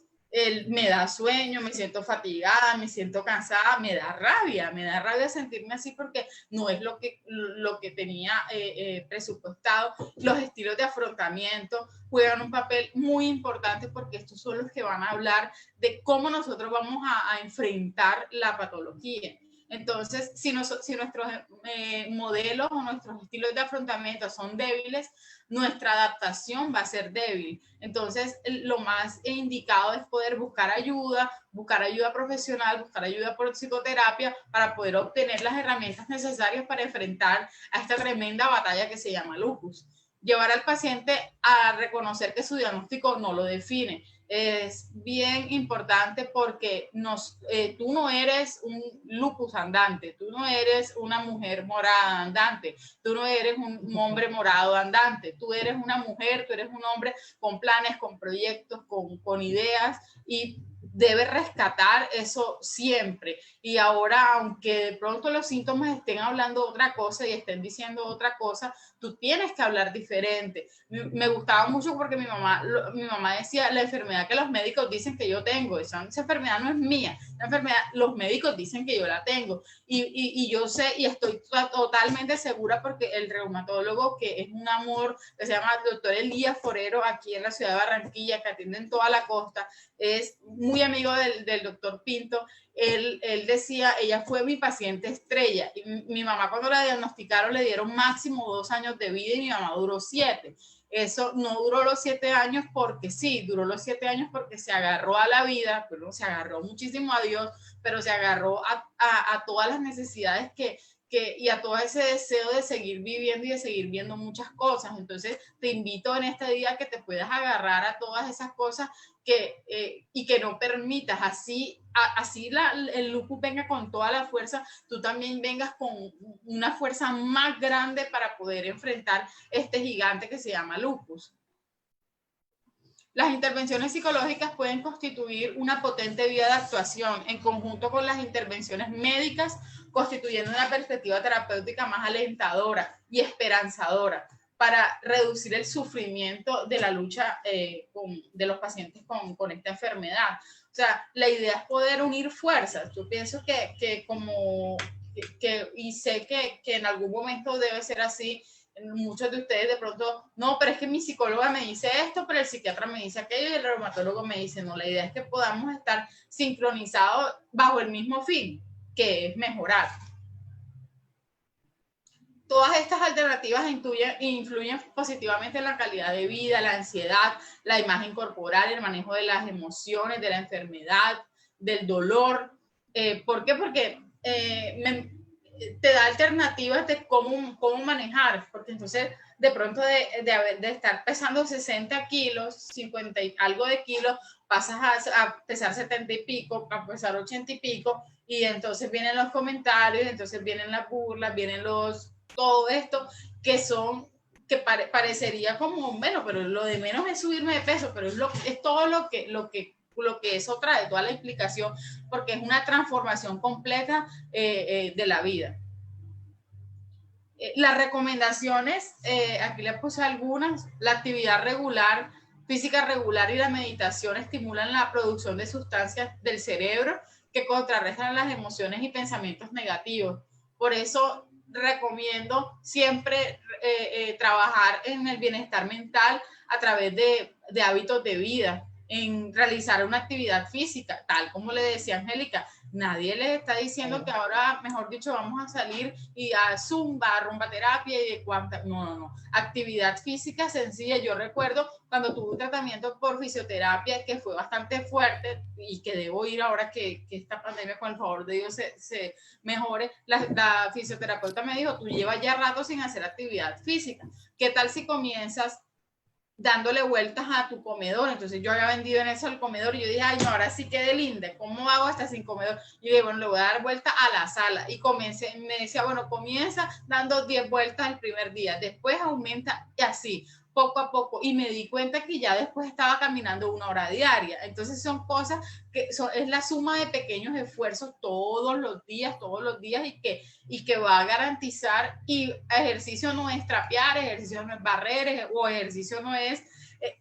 me da sueño, me siento fatigada, me siento cansada, me da rabia sentirme así porque no es lo que tenía presupuestado. Los estilos de afrontamiento juegan un papel muy importante porque estos son los que van a hablar de cómo nosotros vamos a enfrentar la patología. Entonces, si nuestros modelos o nuestros estilos de afrontamiento son débiles, nuestra adaptación va a ser débil. Entonces, lo más indicado es poder buscar ayuda profesional, buscar ayuda por psicoterapia para poder obtener las herramientas necesarias para enfrentar a esta tremenda batalla que se llama lupus. Llevar al paciente a reconocer que su diagnóstico no lo define. Es bien importante porque tú no eres un lupus andante, tú no eres una mujer morada andante, tú no eres un hombre morado andante, tú eres una mujer, tú eres un hombre con planes, con proyectos, con ideas y debes rescatar eso siempre. Y ahora, aunque de pronto los síntomas estén hablando otra cosa y estén diciendo otra cosa, tú tienes que hablar diferente. Me gustaba mucho porque mi mamá decía, la enfermedad que los médicos dicen que yo tengo, esa enfermedad no es mía, la enfermedad los médicos dicen que yo la tengo. Y yo sé y estoy totalmente segura porque el reumatólogo, que es un amor, que se llama el doctor Elías Forero, aquí en la ciudad de Barranquilla, que atiende en toda la costa, es muy amigo del doctor Pinto. Él decía, ella fue mi paciente estrella. Y mi mamá cuando la diagnosticaron le dieron máximo 2 años de vida y mi mamá duró 7. Eso no duró los 7 años porque sí, duró los 7 años porque se agarró a la vida, pero se agarró muchísimo a Dios, pero se agarró a todas las necesidades y a todo ese deseo de seguir viviendo y de seguir viendo muchas cosas. Entonces te invito en este día que te puedas agarrar a todas esas cosas y que no permitas así el lupus venga con toda la fuerza, tú también vengas con una fuerza más grande para poder enfrentar este gigante que se llama lupus. Las intervenciones psicológicas pueden constituir una potente vía de actuación en conjunto con las intervenciones médicas, constituyendo una perspectiva terapéutica más alentadora y esperanzadora para reducir el sufrimiento de la lucha de los pacientes con esta enfermedad. O sea, la idea es poder unir fuerzas. Yo pienso y sé que en algún momento debe ser así. Muchos de ustedes de pronto, no, pero es que mi psicóloga me dice esto, pero el psiquiatra me dice aquello y el reumatólogo me dice, no, la idea es que podamos estar sincronizados bajo el mismo fin, que es mejorar. Todas estas alternativas influyen positivamente en la calidad de vida, la ansiedad, la imagen corporal, el manejo de las emociones, de la enfermedad, del dolor. ¿Por qué? Porque te da alternativas de cómo manejar, porque entonces de pronto de estar pesando 60 kilos, 50 y algo de kilos, pasas a pesar 70 y pico, a pesar 80 y pico, y entonces vienen los comentarios, entonces vienen las burlas, vienen todo esto que parecería como, bueno, pero lo de menos es subirme de peso, pero es todo lo que eso trae, toda la implicación, porque es una transformación completa de la vida. Las recomendaciones, aquí les puse algunas. La actividad regular, física regular y la meditación estimulan la producción de sustancias del cerebro que contrarrestan las emociones y pensamientos negativos. Por eso recomiendo siempre trabajar en el bienestar mental a través de hábitos de vida, en realizar una actividad física, tal como le decía Angélica. Nadie les está diciendo que ahora, mejor dicho, vamos a salir y a zumba, a rumba terapia y de cuánta. No, no, no. Actividad física sencilla. Yo recuerdo cuando tuve un tratamiento por fisioterapia que fue bastante fuerte y que debo ir ahora que esta pandemia, con el favor de Dios, se mejore. La fisioterapeuta me dijo, tú llevas ya rato sin hacer actividad física. ¿Qué tal si comienzas dándole vueltas a tu comedor? Entonces yo había vendido en eso el comedor y yo dije, ay, no, ahora sí quedé linda, ¿cómo hago hasta sin comedor? Y yo dije, bueno, le voy a dar vuelta a la sala. Y comencé, me decía, bueno, comienza dando 10 vueltas el primer día, después aumenta y así, poco a poco. Y me di cuenta que ya después estaba caminando 1 hora diaria. Entonces son cosas que es la suma de pequeños esfuerzos todos los días y que va a garantizar. Y ejercicio no es trapear, ejercicio no es barrer, o ejercicio no es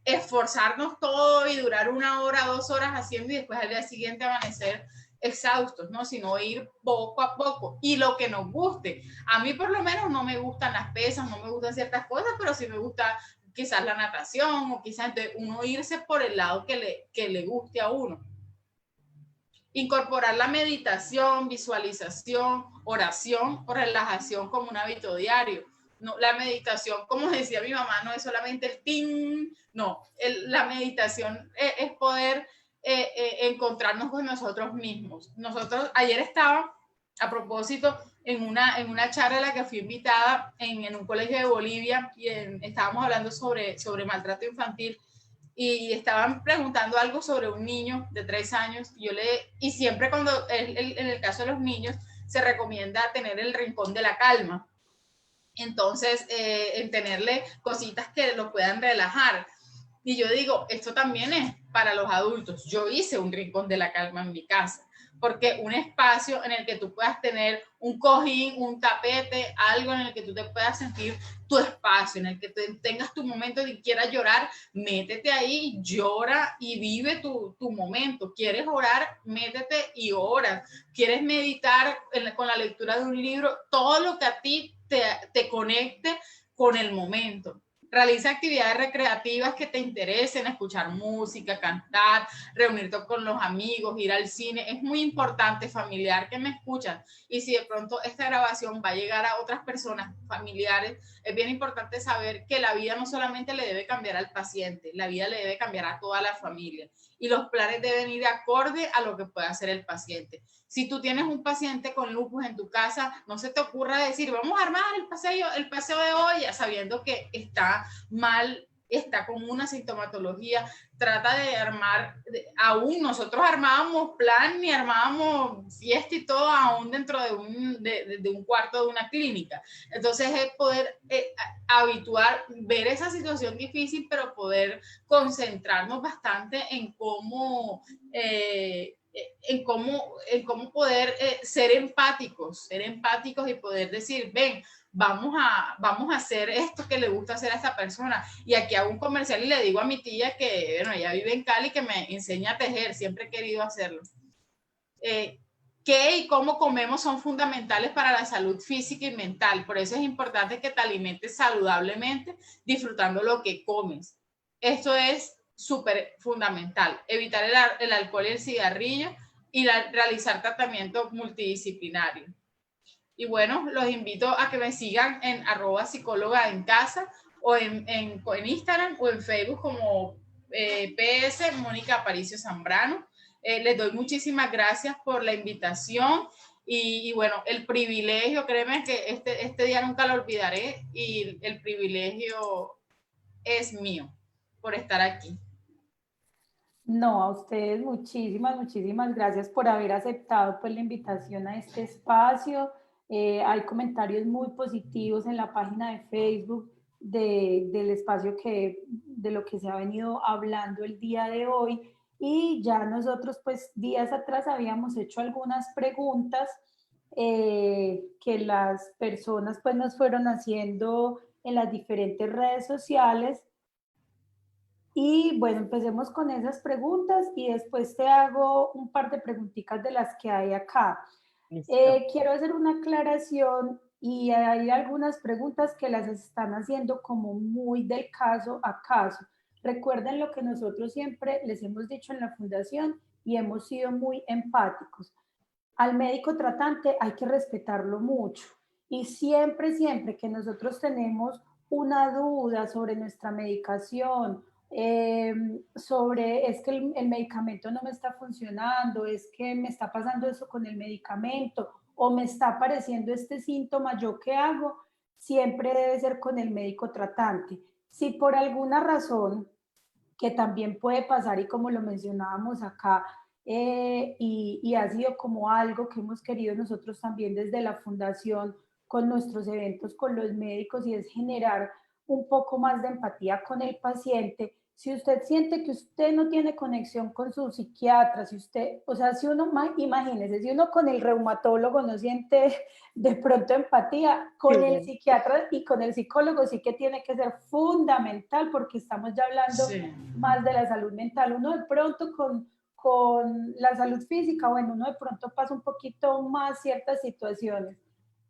esforzarnos todo y durar 1 hora, 2 horas haciendo y después al día siguiente amanecer exhaustos, ¿no? Sino ir poco a poco y lo que nos guste. A mí por lo menos no me gustan las pesas, no me gustan ciertas cosas, pero sí me gusta quizás la natación o quizás uno irse por el lado que le guste a uno. Incorporar la meditación, visualización, oración o relajación como un hábito diario. No, la meditación, como decía mi mamá, no es solamente el ting, no, la meditación es poder encontrarnos con nosotros mismos. Nosotros, ayer estaba, a propósito, en una charla a la que fui invitada en un colegio de Bolivia y estábamos hablando sobre maltrato infantil. Y estaban preguntando algo sobre un niño de 3 años. Y siempre cuando, en el caso de los niños, se recomienda tener el rincón de la calma. Entonces, en tenerle cositas que lo puedan relajar. Y yo digo, esto también es para los adultos. Yo hice un rincón de la calma en mi casa, porque un espacio en el que tú puedas tener un cojín, un tapete, algo en el que tú te puedas sentir tu espacio, en el que tengas tu momento y quieras llorar, métete ahí, llora y vive tu momento. ¿Quieres orar? Métete y ora. ¿Quieres meditar con la lectura de un libro? Todo lo que a ti te conecte con el momento. Realiza actividades recreativas que te interesen, escuchar música, cantar, reunirte con los amigos, ir al cine. Es muy importante, familiar, que me escuchan. Y si de pronto esta grabación va a llegar a otras personas, familiares, es bien importante saber que la vida no solamente le debe cambiar al paciente, la vida le debe cambiar a toda la familia. Y los planes deben ir acorde a lo que pueda hacer el paciente. Si tú tienes un paciente con lupus en tu casa, no se te ocurra decir, vamos a armar el paseo de hoy, ya sabiendo que está mal, está con una sintomatología. Trata de armar, aún nosotros armábamos plan y armábamos fiesta y todo, aún dentro de un cuarto de una clínica. Entonces es poder habituar, ver esa situación difícil, pero poder concentrarnos bastante en cómo poder ser empáticos y poder decir, ven, vamos a hacer esto que le gusta hacer a esta persona. Y aquí hago un comercial y le digo a mi tía que, bueno, ella vive en Cali, que me enseña a tejer, siempre he querido hacerlo. ¿Qué y cómo comemos son fundamentales para la salud física y mental? Por eso es importante que te alimentes saludablemente, disfrutando lo que comes. Esto es súper fundamental. Evitar el alcohol y el cigarrillo y realizar tratamiento multidisciplinario. Y bueno, los invito a que me sigan en @psicóloga en casa o en Instagram o en Facebook como PS Mónica Aparicio Zambrano. Les doy muchísimas gracias por la invitación y bueno, el privilegio, créeme que este día nunca lo olvidaré y el privilegio es mío por estar aquí. No, a ustedes muchísimas gracias por haber aceptado pues la invitación a este espacio. Hay comentarios muy positivos en la página de Facebook del espacio de lo que se ha venido hablando el día de hoy. Y ya nosotros pues días atrás habíamos hecho algunas preguntas que las personas pues nos fueron haciendo en las diferentes redes sociales. Y bueno, empecemos con esas preguntas y después te hago un par de preguntitas de las que hay acá. Listo. Quiero hacer una aclaración y hay algunas preguntas que las están haciendo como muy del caso a caso. Recuerden lo que nosotros siempre les hemos dicho en la fundación y hemos sido muy empáticos. Al médico tratante hay que respetarlo mucho y siempre, siempre que nosotros tenemos una duda sobre nuestra medicación, sobre es que el medicamento no me está funcionando, es que me está pasando eso con el medicamento o me está apareciendo este síntoma, ¿yo qué hago? Siempre debe ser con el médico tratante. Si por alguna razón, que también puede pasar y como lo mencionábamos acá, y ha sido como algo que hemos querido nosotros también desde la fundación con nuestros eventos con los médicos y es generar un poco más de empatía con el paciente. Si usted siente que usted no tiene conexión con su psiquiatra, si usted, o sea, si uno, imagínese, si uno con el reumatólogo no siente de pronto empatía, con el Sí, psiquiatra y con el psicólogo sí que tiene que ser fundamental porque estamos ya hablando Sí. más de la salud mental. Uno de pronto con la salud física, bueno, uno de pronto pasa un poquito más ciertas situaciones,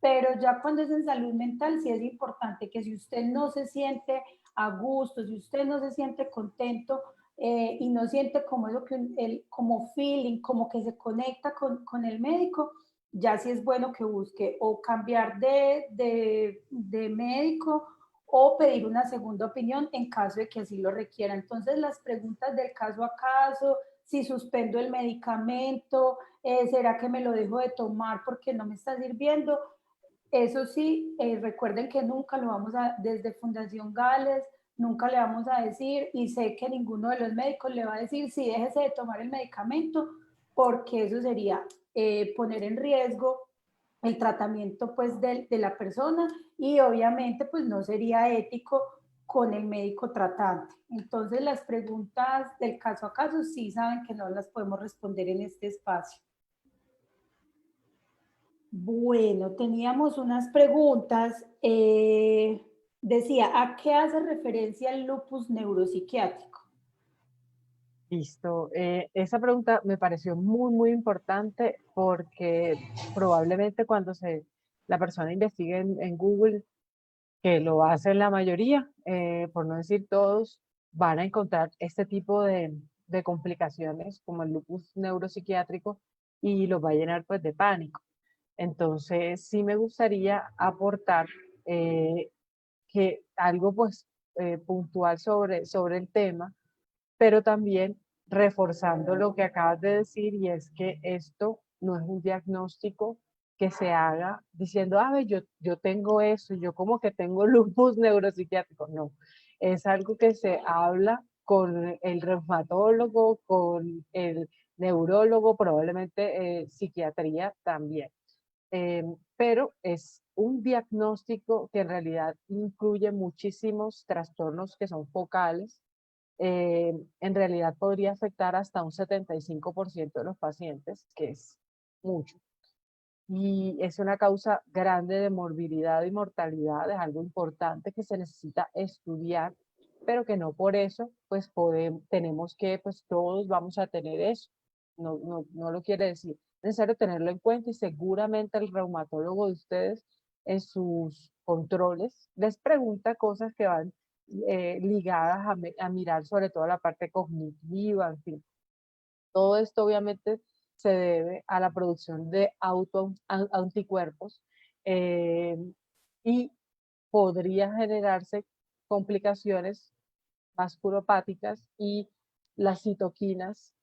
pero ya cuando es en salud mental sí es importante que si usted no se siente a gusto, si usted no se siente contento y no siente como eso, como feeling, como que se conecta con el médico, ya sí es bueno que busque o cambiar de médico o pedir una segunda opinión en caso de que así lo requiera. Entonces, las preguntas del caso a caso, si suspendo el medicamento, ¿será que me lo dejo de tomar porque no me está sirviendo? Eso sí, recuerden que nunca lo vamos a, desde Fundación Gales, nunca le vamos a decir, y sé que ninguno de los médicos le va a decir, sí, déjese de tomar el medicamento, porque eso sería poner en riesgo el tratamiento pues de la persona y obviamente pues no sería ético con el médico tratante. Entonces las preguntas del caso a caso sí saben que no las podemos responder en este espacio. Bueno, teníamos unas preguntas. Decía, ¿a qué hace referencia el lupus neuropsiquiátrico? listo. Esa pregunta me pareció muy, muy importante porque probablemente cuando la persona investigue en Google, que lo hacen la mayoría, por no decir todos, van a encontrar este tipo de complicaciones como el lupus neuropsiquiátrico y los va a llenar pues de pánico. Entonces, sí me gustaría aportar eh, que algo pues puntual sobre el tema, pero también reforzando lo que acabas de decir y es que esto no es un diagnóstico que se haga diciendo, a ver, yo tengo eso, yo como que tengo lupus neuropsiquiátrico. No, es algo que se habla con el reumatólogo, con el neurólogo, probablemente psiquiatría también. Pero es un diagnóstico que en realidad incluye muchísimos trastornos que son focales. En realidad podría afectar hasta un 75% de los pacientes, que es mucho. Y es una causa grande de morbilidad y mortalidad, es algo importante que se necesita estudiar, pero que no por eso, pues tenemos que, pues todos vamos a tener eso. No lo quiere decir. Es necesario tenerlo en cuenta y seguramente el reumatólogo de ustedes en sus controles les pregunta cosas que van ligadas a mirar sobre todo la parte cognitiva, en fin. Todo esto obviamente se debe a la producción de anticuerpos eh, y podría generarse complicaciones vasculopáticas y las citoquinas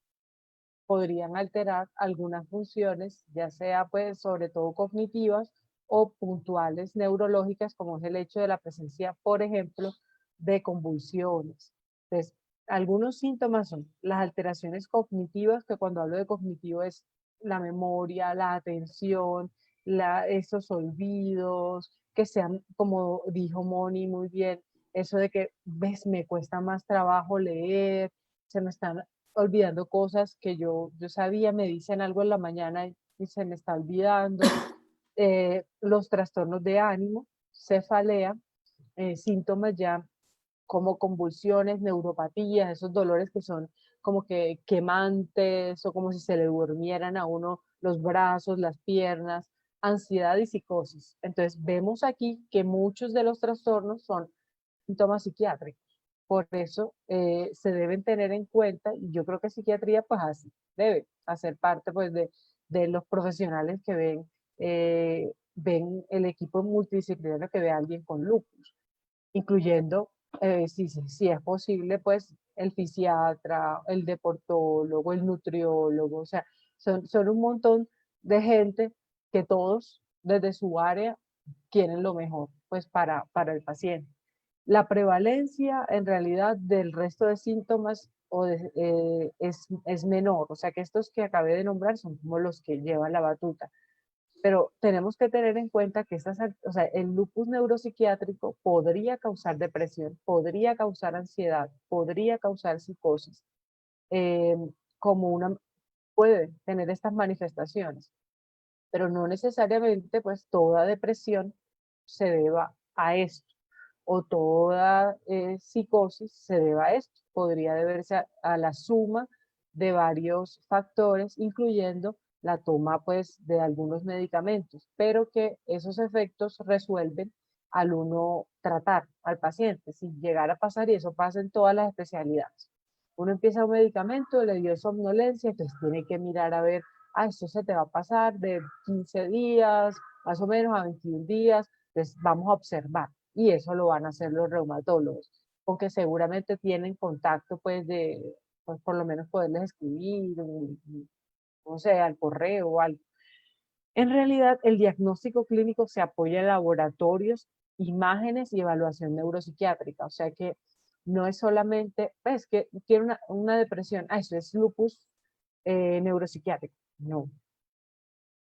podrían alterar algunas funciones, ya sea pues sobre todo cognitivas o puntuales neurológicas, como es el hecho de la presencia, por ejemplo, de convulsiones. Entonces, algunos síntomas son las alteraciones cognitivas, que cuando hablo de cognitivo es la memoria, la atención, esos olvidos, que sean, como dijo Moni muy bien, eso de que, ves, me cuesta más trabajo leer, se me están olvidando cosas que yo sabía, me dicen algo en la mañana y se me está olvidando. los trastornos de ánimo, cefalea, síntomas ya como convulsiones, neuropatías, esos dolores que son como que quemantes o como si se le durmieran a uno los brazos, las piernas, ansiedad y psicosis. Entonces vemos aquí que muchos de los trastornos son síntomas psiquiátricos. Por eso se deben tener en cuenta, y yo creo que psiquiatría pues así debe hacer parte pues de los profesionales que ven el equipo multidisciplinario que ve a alguien con lupus, incluyendo, si es posible, pues el fisiatra, el deportólogo, el nutriólogo, o sea, son un montón de gente que todos desde su área quieren lo mejor pues para el paciente. La prevalencia en realidad del resto de síntomas es menor, o sea que estos que acabé de nombrar son como los que llevan la batuta. Pero tenemos que tener en cuenta que o sea, el lupus neuropsiquiátrico podría causar depresión, podría causar ansiedad, podría causar psicosis, eh, como puede tener estas manifestaciones, pero no necesariamente pues toda depresión se deba a esto o toda psicosis se deba a esto. Podría deberse a la suma de varios factores, incluyendo la toma pues de algunos medicamentos, pero que esos efectos resuelven al uno tratar al paciente, sin llegar a pasar, y eso pasa en todas las especialidades. Uno empieza un medicamento, le dio somnolencia, entonces tiene que mirar a ver, esto se te va a pasar de 15 días, más o menos a 21 días, entonces vamos a observar, y eso lo van a hacer los reumatólogos, porque seguramente tienen contacto pues pues por lo menos poderles escribir, no sé, al correo o algo. En realidad, el diagnóstico clínico se apoya en laboratorios, imágenes y evaluación neuropsiquiátrica. O sea que no es solamente, ves que tiene una depresión, eso es lupus neuropsiquiátrico. No,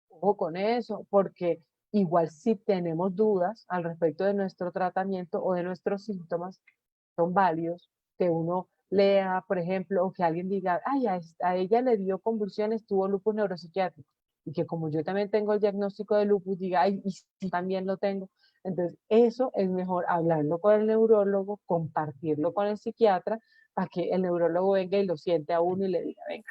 ojo con eso, porque igual si tenemos dudas al respecto de nuestro tratamiento o de nuestros síntomas, son válidos, que uno lea, por ejemplo, o que alguien diga, ay, a ella le dio convulsiones, tuvo lupus neuropsiquiátrico, y que como yo también tengo el diagnóstico de lupus, diga, ay, y si también lo tengo. Entonces, eso es mejor hablarlo con el neurólogo, compartirlo con el psiquiatra, para que el neurólogo venga y lo siente a uno y le diga, venga,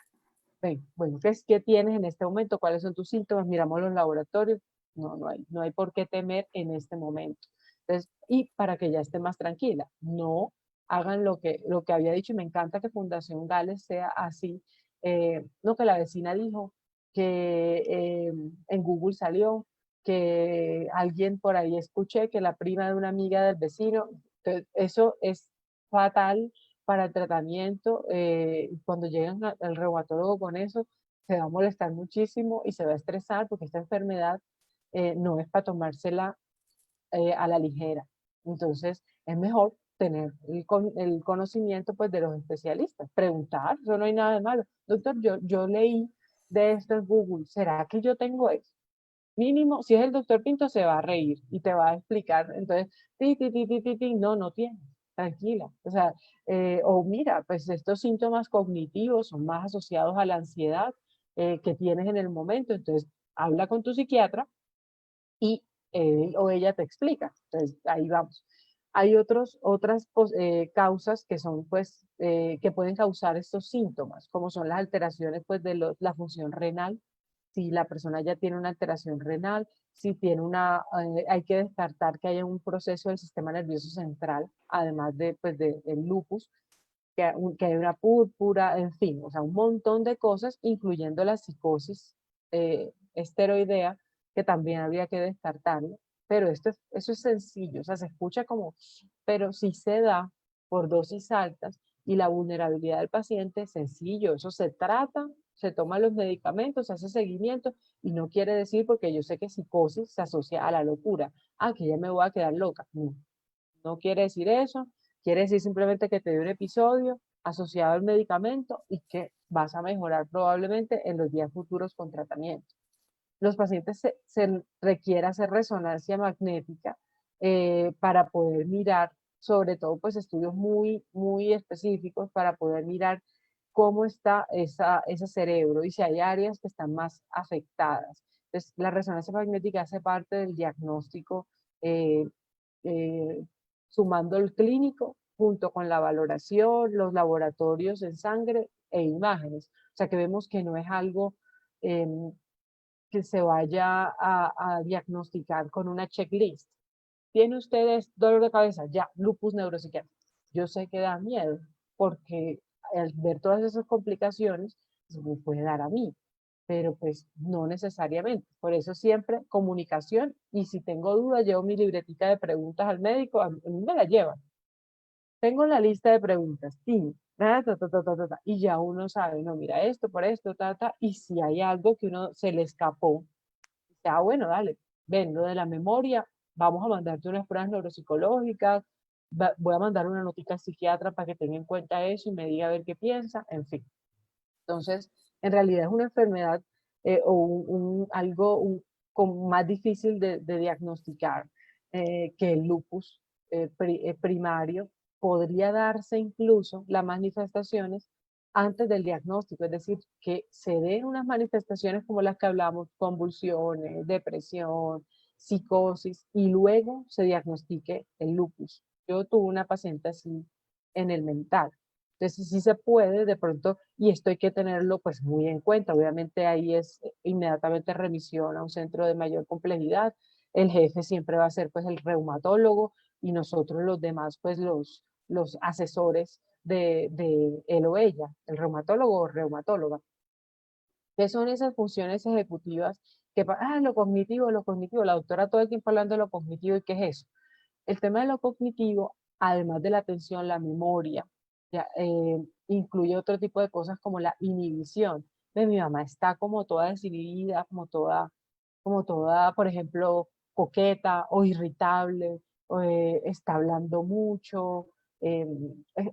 ven, bueno, ¿qué tienes en este momento? ¿Cuáles son tus síntomas? Miramos los laboratorios. No hay por qué temer en este momento. Entonces, y para que ya esté más tranquila, no hagan lo que había dicho, y me encanta que Fundación Gales sea así. No, que la vecina dijo, que en Google salió, que alguien por ahí escuché, que la prima de una amiga del vecino. Entonces, eso es fatal para el tratamiento. Cuando llegan al reumatólogo con eso, se va a molestar muchísimo y se va a estresar, porque esta enfermedad no es para tomársela a la ligera. Entonces, es mejor tener el conocimiento pues, de los especialistas, preguntar, eso no hay nada de malo. Doctor, yo leí de esto en Google, ¿será que yo tengo eso? Mínimo, si es el doctor Pinto, se va a reír y te va a explicar. Entonces, no tienes, tranquila. O sea, o mira, pues estos síntomas cognitivos son más asociados a la ansiedad que tienes en el momento. Entonces, habla con tu psiquiatra y él o ella te explica. Entonces, ahí vamos. Hay otras causas que son, pues, que pueden causar estos síntomas, como son las alteraciones, pues, de la función renal. Si la persona ya tiene una alteración renal, si tiene hay que descartar que haya un proceso del sistema nervioso central, además pues, del lupus, que hay una púrpura, en fin, o sea, un montón de cosas, incluyendo la psicosis esteroidea, que también habría que descartarlo. Pero eso es sencillo, o sea, se escucha como, pero si se da por dosis altas y la vulnerabilidad del paciente es sencillo, eso se trata, se toman los medicamentos, se hace seguimiento, y no quiere decir, porque yo sé que psicosis se asocia a la locura, que ya me voy a quedar loca. No, no quiere decir eso, quiere decir simplemente que te dio un episodio asociado al medicamento y que vas a mejorar probablemente en los días futuros con tratamiento. Los pacientes se requiere hacer resonancia magnética para poder mirar, sobre todo pues estudios muy específicos para poder mirar cómo está ese cerebro y si hay áreas que están más afectadas. Entonces, la resonancia magnética hace parte del diagnóstico, eh, eh, sumando el clínico junto con la valoración, los laboratorios en sangre e imágenes. O sea que vemos que no es algo que se vaya a diagnosticar con una checklist. ¿Tiene ustedes dolor de cabeza? Ya, lupus neuropsiquiátrico. Yo sé que da miedo, porque al ver todas esas complicaciones, pues, me puede dar a mí, pero pues no necesariamente. Por eso siempre comunicación, y si tengo dudas, llevo mi libretita de preguntas al médico, a mí me la llevan. Tengo la lista de preguntas, sí, y ya uno sabe, no, mira esto, por esto, y si hay algo que uno se le escapó, ya bueno, dale, ven, lo de la memoria, vamos a mandarte unas pruebas neuropsicológicas, voy a mandar una notica al psiquiatra para que tenga en cuenta eso y me diga a ver qué piensa, en fin. Entonces, en realidad es una enfermedad o algo como más difícil de diagnosticar que el lupus primario. Podría darse incluso las manifestaciones antes del diagnóstico, es decir, que se den unas manifestaciones como las que hablamos, convulsiones, depresión, psicosis, y luego se diagnostique el lupus. Yo tuve una paciente así en el mental. Entonces sí se puede de pronto, y esto hay que tenerlo pues muy en cuenta. Obviamente ahí es inmediatamente remisión a un centro de mayor complejidad. El jefe siempre va a ser pues el reumatólogo y nosotros los demás pues los asesores de él o ella, el reumatólogo o reumatóloga. ¿Qué son esas funciones ejecutivas? Lo cognitivo, la doctora todo el tiempo hablando de lo cognitivo, ¿y qué es eso? El tema de lo cognitivo, además de la atención, la memoria, ya, incluye otro tipo de cosas como la inhibición. Mi mamá está como toda desinhibida, como toda, por ejemplo, coqueta o irritable, o, está hablando mucho, eh,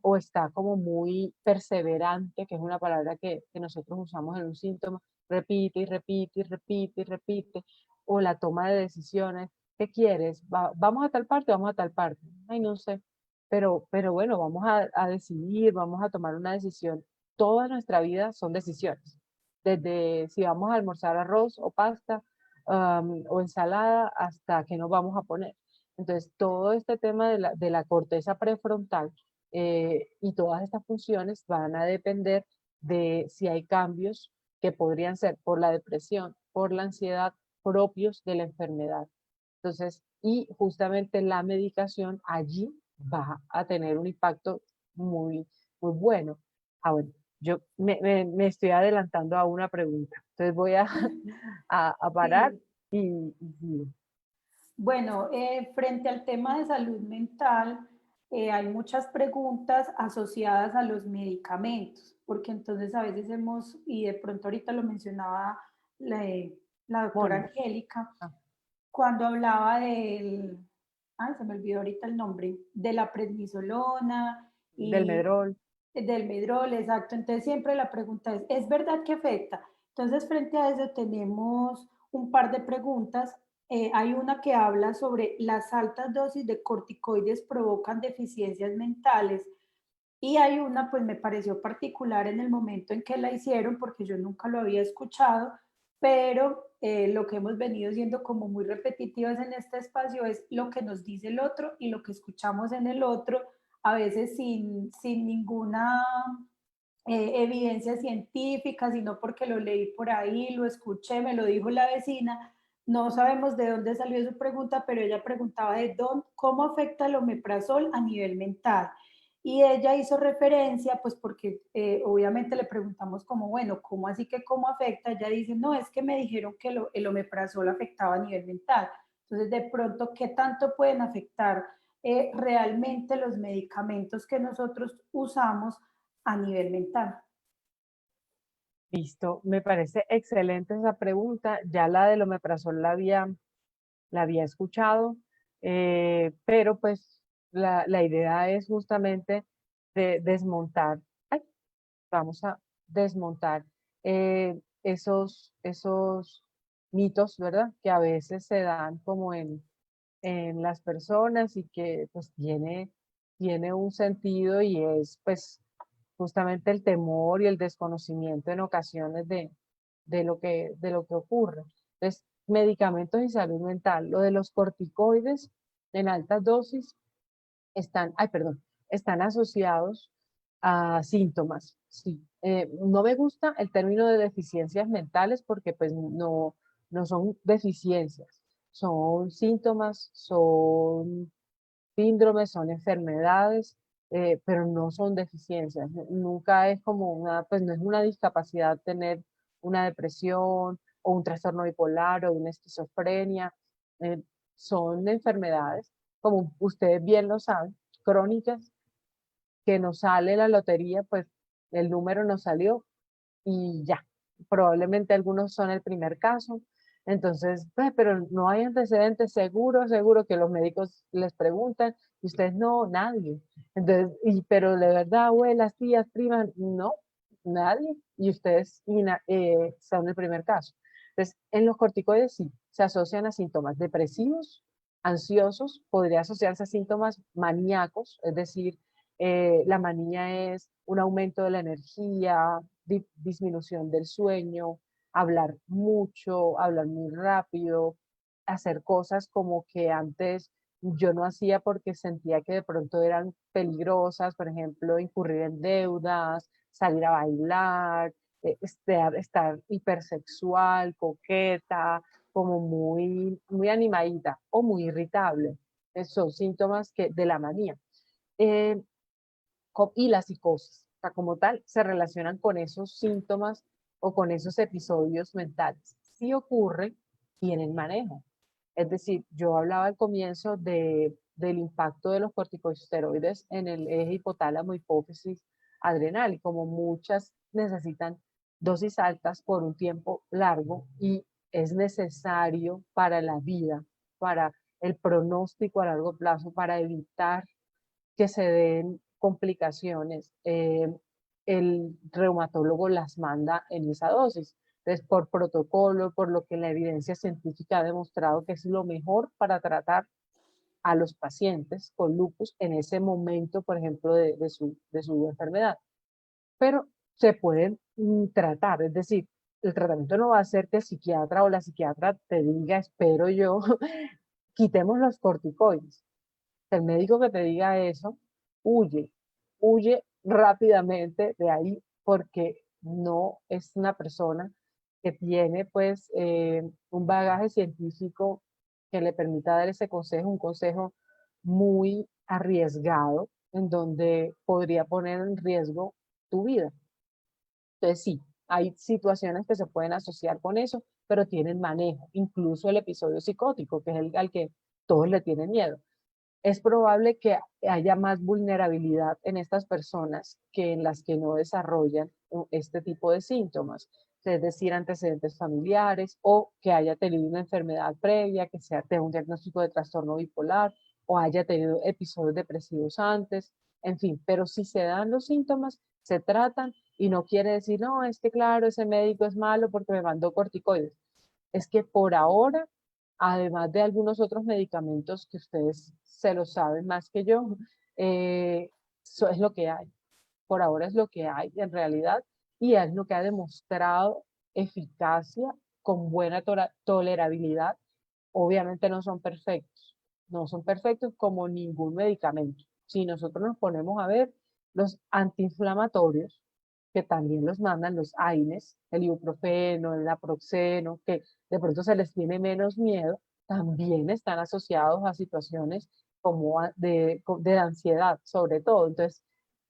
o está como muy perseverante, que es una palabra que nosotros usamos en un síntoma, repite y repite y repite y repite, o la toma de decisiones. ¿Qué quieres? ¿Vamos a tal parte? Vamos a tal parte. Ay, no sé. Pero bueno, vamos a decidir, vamos a tomar una decisión. Toda nuestra vida son decisiones. Desde si vamos a almorzar arroz o pasta, o ensalada, hasta qué nos vamos a poner. Entonces, todo este tema de la corteza prefrontal y todas estas funciones van a depender de si hay cambios que podrían ser por la depresión, por la ansiedad, propios de la enfermedad. Entonces, y justamente la medicación allí va a tener un impacto muy, muy bueno. Bueno, yo me estoy adelantando a una pregunta. Entonces voy a parar Sí. y Bueno, frente al tema de salud mental, hay muchas preguntas asociadas a los medicamentos, porque entonces a veces y de pronto ahorita lo mencionaba la, la doctora Moni, Angélica, ah, cuando hablaba se me olvidó ahorita el nombre, de la prednisolona del y medrol. del medrol, exacto. Entonces siempre la pregunta ¿es verdad que afecta? Entonces frente a eso tenemos un par de preguntas. Hay una que habla sobre las altas dosis de corticoides provocan deficiencias mentales y hay una, pues me pareció particular en el momento en que la hicieron, porque yo nunca lo había escuchado, pero lo que hemos venido siendo como muy repetitivas en este espacio es lo que nos dice el otro y lo que escuchamos en el otro, a veces sin ninguna evidencia científica, sino porque lo leí por ahí, lo escuché, me lo dijo la vecina. No sabemos de dónde salió su pregunta, pero ella preguntaba cómo afecta el omeprazol a nivel mental. Y ella hizo referencia, pues porque obviamente le preguntamos como, bueno, ¿cómo así que cómo afecta? Ella dice, no, es que me dijeron que el omeprazol afectaba a nivel mental. Entonces, de pronto, ¿qué tanto pueden afectar realmente los medicamentos que nosotros usamos a nivel mental? Listo, me parece excelente esa pregunta. Ya la del omeprazol la había escuchado, pero pues la idea es justamente de desmontar. Ay, vamos a desmontar esos mitos, ¿verdad? Que a veces se dan como en las personas y que pues tiene un sentido y es pues justamente el temor y el desconocimiento en ocasiones de lo que ocurre. Entonces, medicamentos y salud mental. Lo de los corticoides en altas dosis están asociados a síntomas. Sí. No me gusta el término de deficiencias mentales porque pues no son deficiencias, son síntomas, son síndromes, son enfermedades, pero no son deficiencias. Nunca es como pues no es una discapacidad tener una depresión o un trastorno bipolar o una esquizofrenia. eh, Son enfermedades, como ustedes bien lo saben, crónicas, que nos sale la lotería, pues el número nos salió y ya. Probablemente algunos son el primer caso. Entonces, pues, pero no hay antecedentes, seguro que los médicos les preguntan y ustedes no, nadie. Entonces, pero de verdad, abuelas, tías, primas, no, nadie. Y ustedes son el primer caso. Entonces, en los corticoides sí, se asocian a síntomas depresivos, ansiosos, podría asociarse a síntomas maníacos, es decir, la manía es un aumento de la energía, disminución del sueño, hablar mucho, hablar muy rápido, hacer cosas como que antes yo no hacía porque sentía que de pronto eran peligrosas, por ejemplo, incurrir en deudas, salir a bailar, estar hipersexual, coqueta, como muy animadita o muy irritable. Son síntomas de la manía. Eh, y la psicosis. O sea, como tal, se relacionan con esos síntomas o con esos episodios mentales. Si ocurre, tienen manejo. Es decir, yo hablaba al comienzo del impacto de los corticosteroides en el eje hipotálamo, hipófisis, adrenal, y como muchas necesitan dosis altas por un tiempo largo y es necesario para la vida, para el pronóstico a largo plazo, para evitar que se den complicaciones, el reumatólogo las manda en esa dosis. Entonces, por protocolo, por lo que la evidencia científica ha demostrado que es lo mejor para tratar a los pacientes con lupus en ese momento, por ejemplo, de su enfermedad. Pero se pueden tratar, es decir, el tratamiento no va a ser que el psiquiatra o la psiquiatra te diga, espero yo, quitemos los corticoides. El médico que te diga eso, huye, huye rápidamente de ahí porque no es una persona que tiene pues un bagaje científico que le permita dar ese consejo, un consejo muy arriesgado en donde podría poner en riesgo tu vida. Entonces sí, hay situaciones que se pueden asociar con eso, pero tienen manejo, incluso el episodio psicótico, que es el al que todos le tienen miedo. Es probable que haya más vulnerabilidad en estas personas que en las que no desarrollan este tipo de síntomas, es decir, antecedentes familiares o que haya tenido una enfermedad previa, que sea de un diagnóstico de trastorno bipolar o haya tenido episodios depresivos antes, en fin, pero si se dan los síntomas, se tratan y no quiere decir, no, es que claro, ese médico es malo porque me mandó corticoides. Es que por ahora, además de algunos otros medicamentos que ustedes se lo saben más que yo, eso es lo que hay. Por ahora es lo que hay en realidad y es lo que ha demostrado eficacia con buena tolerabilidad. Obviamente no son perfectos, no son perfectos como ningún medicamento. Si nosotros nos ponemos a ver los antiinflamatorios, que también los mandan los AINES, el ibuprofeno, el naproxeno, que de pronto se les tiene menos miedo, también están asociados a situaciones como de ansiedad, sobre todo. Entonces,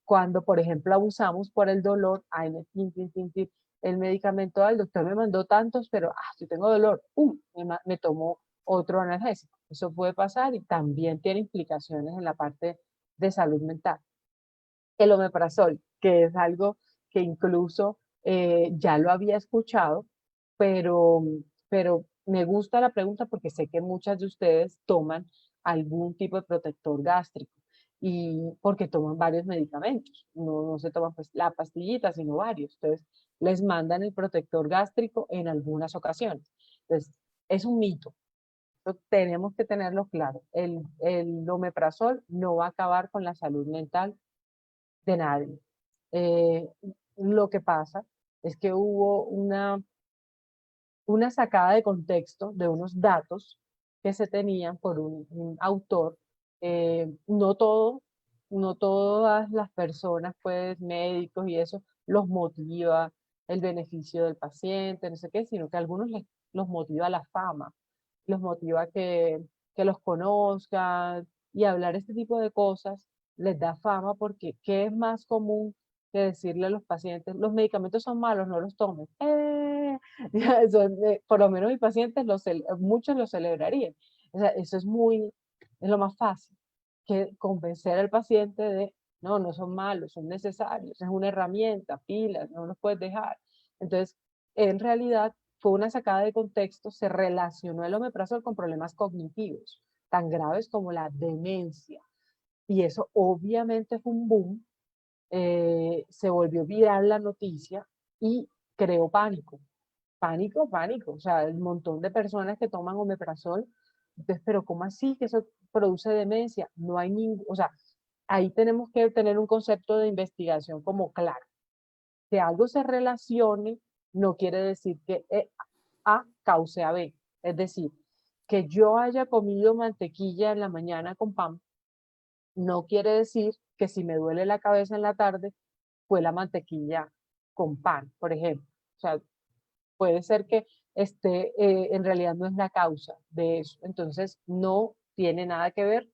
cuando, por ejemplo, abusamos por el dolor, AINES, el medicamento, el doctor me mandó tantos, pero yo tengo dolor, me tomo otro analgésico. Eso puede pasar y también tiene implicaciones en la parte de salud mental. El omeprazol, que es algo que incluso ya lo había escuchado, pero, pero me gusta la pregunta porque sé que muchas de ustedes toman algún tipo de protector gástrico y porque toman varios medicamentos, no se toman pues, la pastillita, sino varios. Entonces, les mandan el protector gástrico en algunas ocasiones. Entonces, es un mito. Tenemos que tenerlo claro. El omeprazol no va a acabar con la salud mental de nadie. Eh, lo que pasa es que hubo una sacada de contexto de unos datos que se tenían por un autor. No todas las personas, pues médicos y eso, los motiva el beneficio del paciente, no sé qué, sino que a algunos los motiva la fama, los motiva que los conozcan, y hablar este tipo de cosas les da fama, porque ¿qué es más común que decirle a los pacientes: los medicamentos son malos, no los tomes? Por lo menos mis pacientes, muchos lo celebrarían. O sea, eso es lo más fácil, que convencer al paciente de: no, no son malos, son necesarios, es una herramienta, pilas, no los puedes dejar. Entonces, en realidad, fue una sacada de contexto, se relacionó el omeprazol con problemas cognitivos tan graves como la demencia. Y eso obviamente fue un boom, se volvió viral la noticia y creó pánico. Pánico, pánico. O sea, el montón de personas que toman omeprazol. Entonces, pero ¿cómo así que eso produce demencia? No hay ningún, o sea, ahí tenemos que tener un concepto de investigación como claro. Que algo se relacione no quiere decir que A cause a B. Es decir, que yo haya comido mantequilla en la mañana con pan no quiere decir que si me duele la cabeza en la tarde fue la mantequilla con pan, por ejemplo. O sea, puede ser que en realidad no es la causa de eso. Entonces, no tiene nada que ver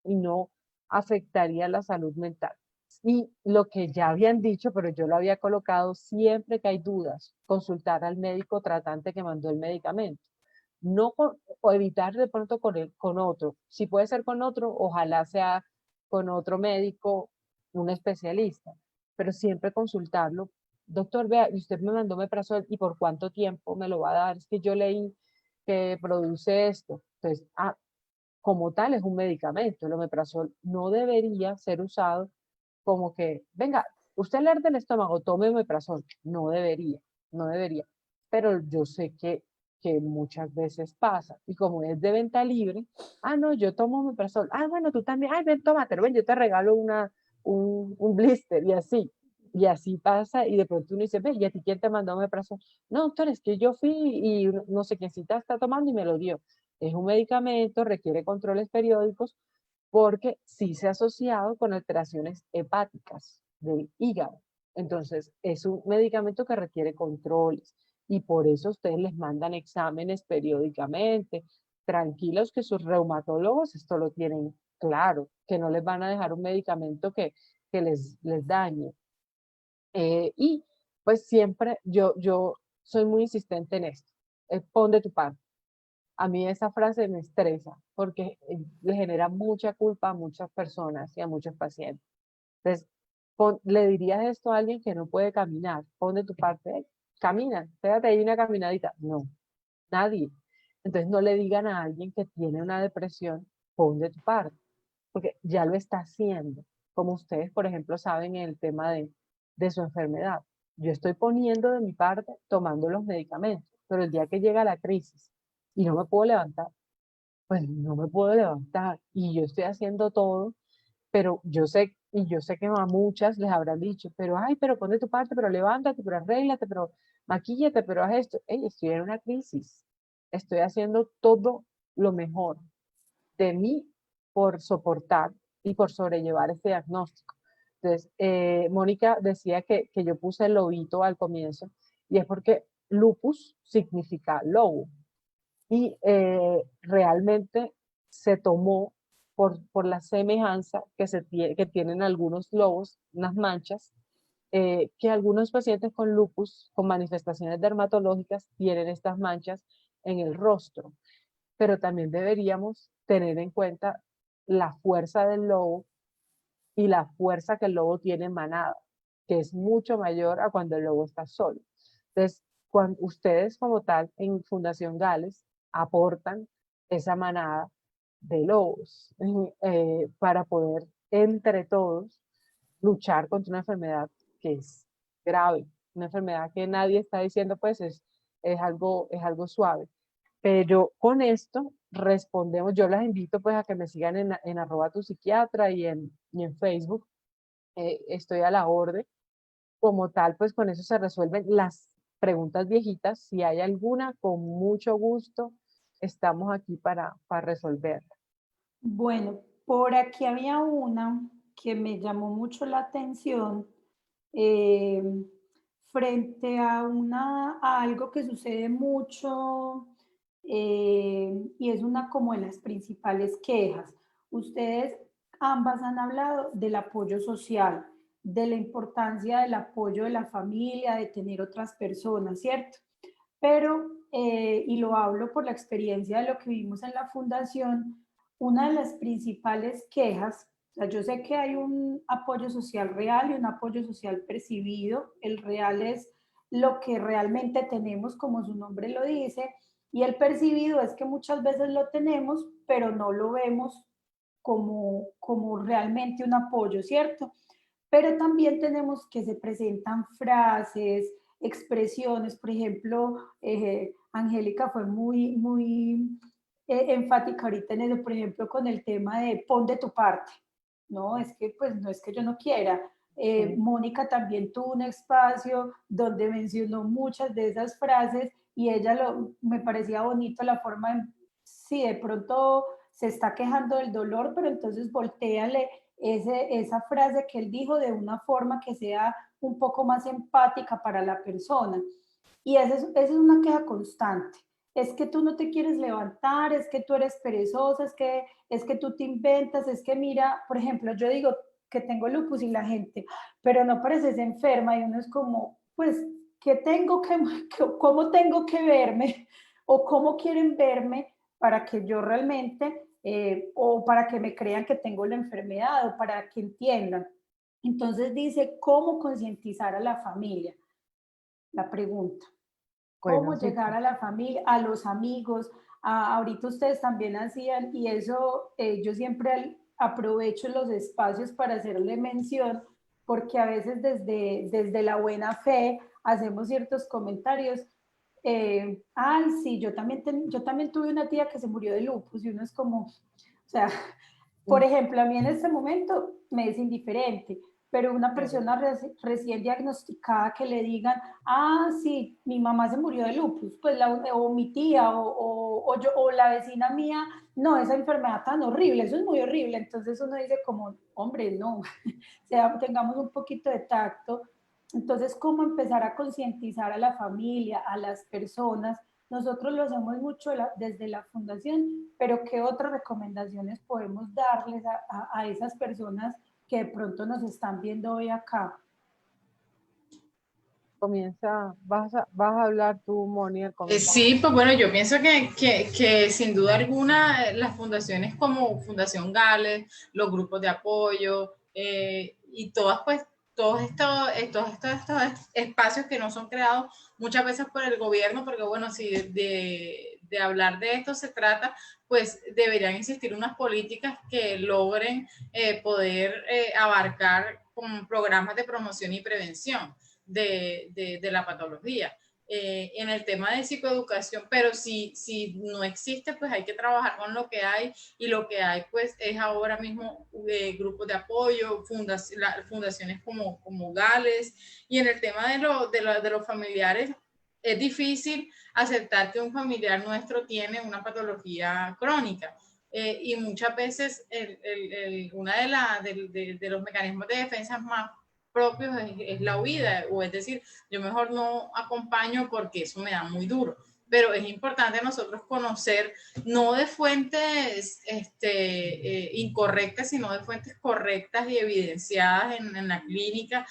y no afectaría la salud mental. Y lo que ya habían dicho, pero yo lo había colocado: siempre que hay dudas, consultar al médico tratante que mandó el medicamento. No o evitar de pronto con otro. Si puede ser con otro, ojalá sea con otro médico, un especialista, pero siempre consultarlo. Doctor, vea, y usted me mandó omeprazol, ¿y por cuánto tiempo me lo va a dar? Es que yo leí que produce esto. Entonces, como tal es un medicamento. El omeprazol no debería ser usado como que: venga, usted le arde el estómago, tome omeprazol. No debería, no debería. Pero yo sé que muchas veces pasa. Y como es de venta libre: no, yo tomo omeprazol. Bueno, tú también. Ven, tómatelo, ven, yo te regalo un blister, y así. Y así pasa, y de pronto uno dice: ve, ¿y a ti quién te mandó omeprazol? No, doctor, es que yo fui y no sé quiéncita está tomando y me lo dio. Es un medicamento, requiere controles periódicos, porque sí se ha asociado con alteraciones hepáticas del hígado. Entonces, es un medicamento que requiere controles, y por eso ustedes les mandan exámenes periódicamente. Tranquilos, que sus reumatólogos esto lo tienen claro, que no les van a dejar un medicamento que les dañe. Y pues siempre yo soy muy insistente en esto: pon de tu parte. A mí esa frase me estresa, porque le genera mucha culpa a muchas personas y a muchos pacientes. Entonces, le dirías esto a alguien que no puede caminar: pon de tu parte, camina, quédate ahí una caminadita. No, nadie. Entonces, no le digan a alguien que tiene una depresión: pon de tu parte, porque ya lo está haciendo. Como ustedes, por ejemplo, saben en el tema de su enfermedad. Yo estoy poniendo de mi parte tomando los medicamentos, pero el día que llega la crisis y no me puedo levantar, pues no me puedo levantar, y yo estoy haciendo todo. Pero yo sé que a muchas les habrán dicho: pero ay, pero pon de tu parte, pero levántate, pero arréglate, pero maquíllate, pero haz esto. Ey, estoy en una crisis, estoy haciendo todo lo mejor de mí por soportar y por sobrellevar este diagnóstico. Entonces, Mónica decía que yo puse el lobito al comienzo, y es porque lupus significa lobo. Y realmente se tomó por la semejanza que tienen algunos lobos, unas manchas, que algunos pacientes con lupus, con manifestaciones dermatológicas, tienen estas manchas en el rostro. Pero también deberíamos tener en cuenta la fuerza del lobo y la fuerza que el lobo tiene en manada, que es mucho mayor a cuando el lobo está solo. Entonces, cuando ustedes como tal en Fundación Gales aportan esa manada de lobos para poder entre todos luchar contra una enfermedad que es grave, una enfermedad que nadie está diciendo pues es algo suave. Pero con esto respondemos. Yo las invito pues a que me sigan en @tu_psiquiatra y en Facebook. Estoy a la orden. Como tal, pues con eso se resuelven preguntas viejitas. Si hay alguna, con mucho gusto estamos aquí para resolverla. Bueno, por aquí había una que me llamó mucho la atención eh, frente a, a algo que sucede mucho y es una como de las principales quejas. Ustedes ambas han hablado del apoyo social, de la importancia del apoyo de la familia, de tener otras personas, ¿cierto? Pero, y lo hablo por la experiencia de lo que vimos en la fundación, una de las principales quejas, o sea, yo sé que hay un apoyo social real y un apoyo social percibido. El real es lo que realmente tenemos, como su nombre lo dice, y el percibido es que muchas veces lo tenemos, pero no lo vemos como realmente un apoyo, ¿cierto? Pero también tenemos que se presentan frases, expresiones, por ejemplo, Angélica fue muy enfática ahorita en eso, por ejemplo, con el tema de pon de tu parte, ¿no? Es que pues no es que yo no quiera. Sí. Mónica también tuvo un espacio donde mencionó muchas de esas frases y ella me parecía bonito la forma de, si de pronto se está quejando del dolor, pero entonces volteale esa frase que él dijo de una forma que sea un poco más empática para la persona. Y esa es una queja constante. Es que tú no te quieres levantar, es que tú eres perezosa, es que tú te inventas, es que mira, por ejemplo, yo digo que tengo lupus y la gente, pero no pareces enferma y uno es como, pues, ¿qué tengo cómo tengo que verme o cómo quieren verme para que yo realmente o para que me crean que tengo la enfermedad o para que entiendan? Entonces dice, ¿cómo concientizar a la familia? La pregunta. Bueno, ¿Cómo sí, llegar a la familia, a los amigos? Ahorita ustedes también hacían, y eso yo siempre aprovecho los espacios para hacerle mención, porque a veces desde la buena fe hacemos ciertos comentarios. Ay, sí, yo también tuve una tía que se murió de lupus y uno es como, o sea, por mm, ejemplo, a mí en este momento me es indiferente, pero una Claro. persona recién diagnosticada que le digan, ah, sí, mi mamá se murió de lupus, pues o mi tía o la vecina mía, no, esa enfermedad tan horrible, eso es muy horrible. Entonces uno dice como, hombre, no, o sea, tengamos un poquito de tacto. Entonces, ¿cómo empezar a concientizar a la familia, a las personas? Nosotros lo hacemos mucho desde la fundación, pero ¿qué otras recomendaciones podemos darles a esas personas que de pronto nos están viendo hoy acá? comienza, vas a hablar tú, Moni, el comentario. Sí, pues bueno, yo pienso que sin duda alguna las fundaciones como Fundación Gales, los grupos de apoyo y todas pues estos espacios que no son creados muchas veces por el gobierno, porque bueno, si de hablar de esto se trata, pues deberían existir unas políticas que logren poder abarcar con programas de promoción y prevención de la patología. En el tema de psicoeducación, pero si no existe, pues hay que trabajar con lo que hay, y lo que hay pues es ahora mismo grupos de apoyo, fundaciones como Gales, y en el tema de los familiares, es difícil aceptar que un familiar nuestro tiene una patología crónica. Y muchas veces uno de los mecanismos de defensa más propios es la huida, o es decir, yo mejor no acompaño porque eso me da muy duro. Pero es importante nosotros conocer, no de fuentes incorrectas, sino de fuentes correctas y evidenciadas en la clínica,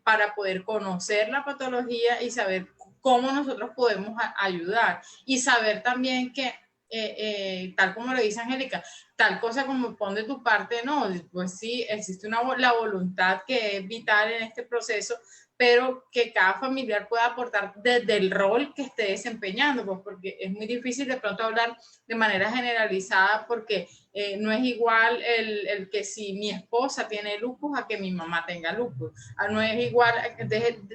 para poder conocer la patología y saber cómo nosotros podemos ayudar, y saber también que, tal como lo dice Angélica, tal cosa como pon de tu parte, no, pues sí, existe la voluntad que es vital en este proceso, pero que cada familiar pueda aportar desde el rol que esté desempeñando, pues porque es muy difícil de pronto hablar de manera generalizada, porque no es igual el que si mi esposa tiene lupus a que mi mamá tenga lupus, no es igual,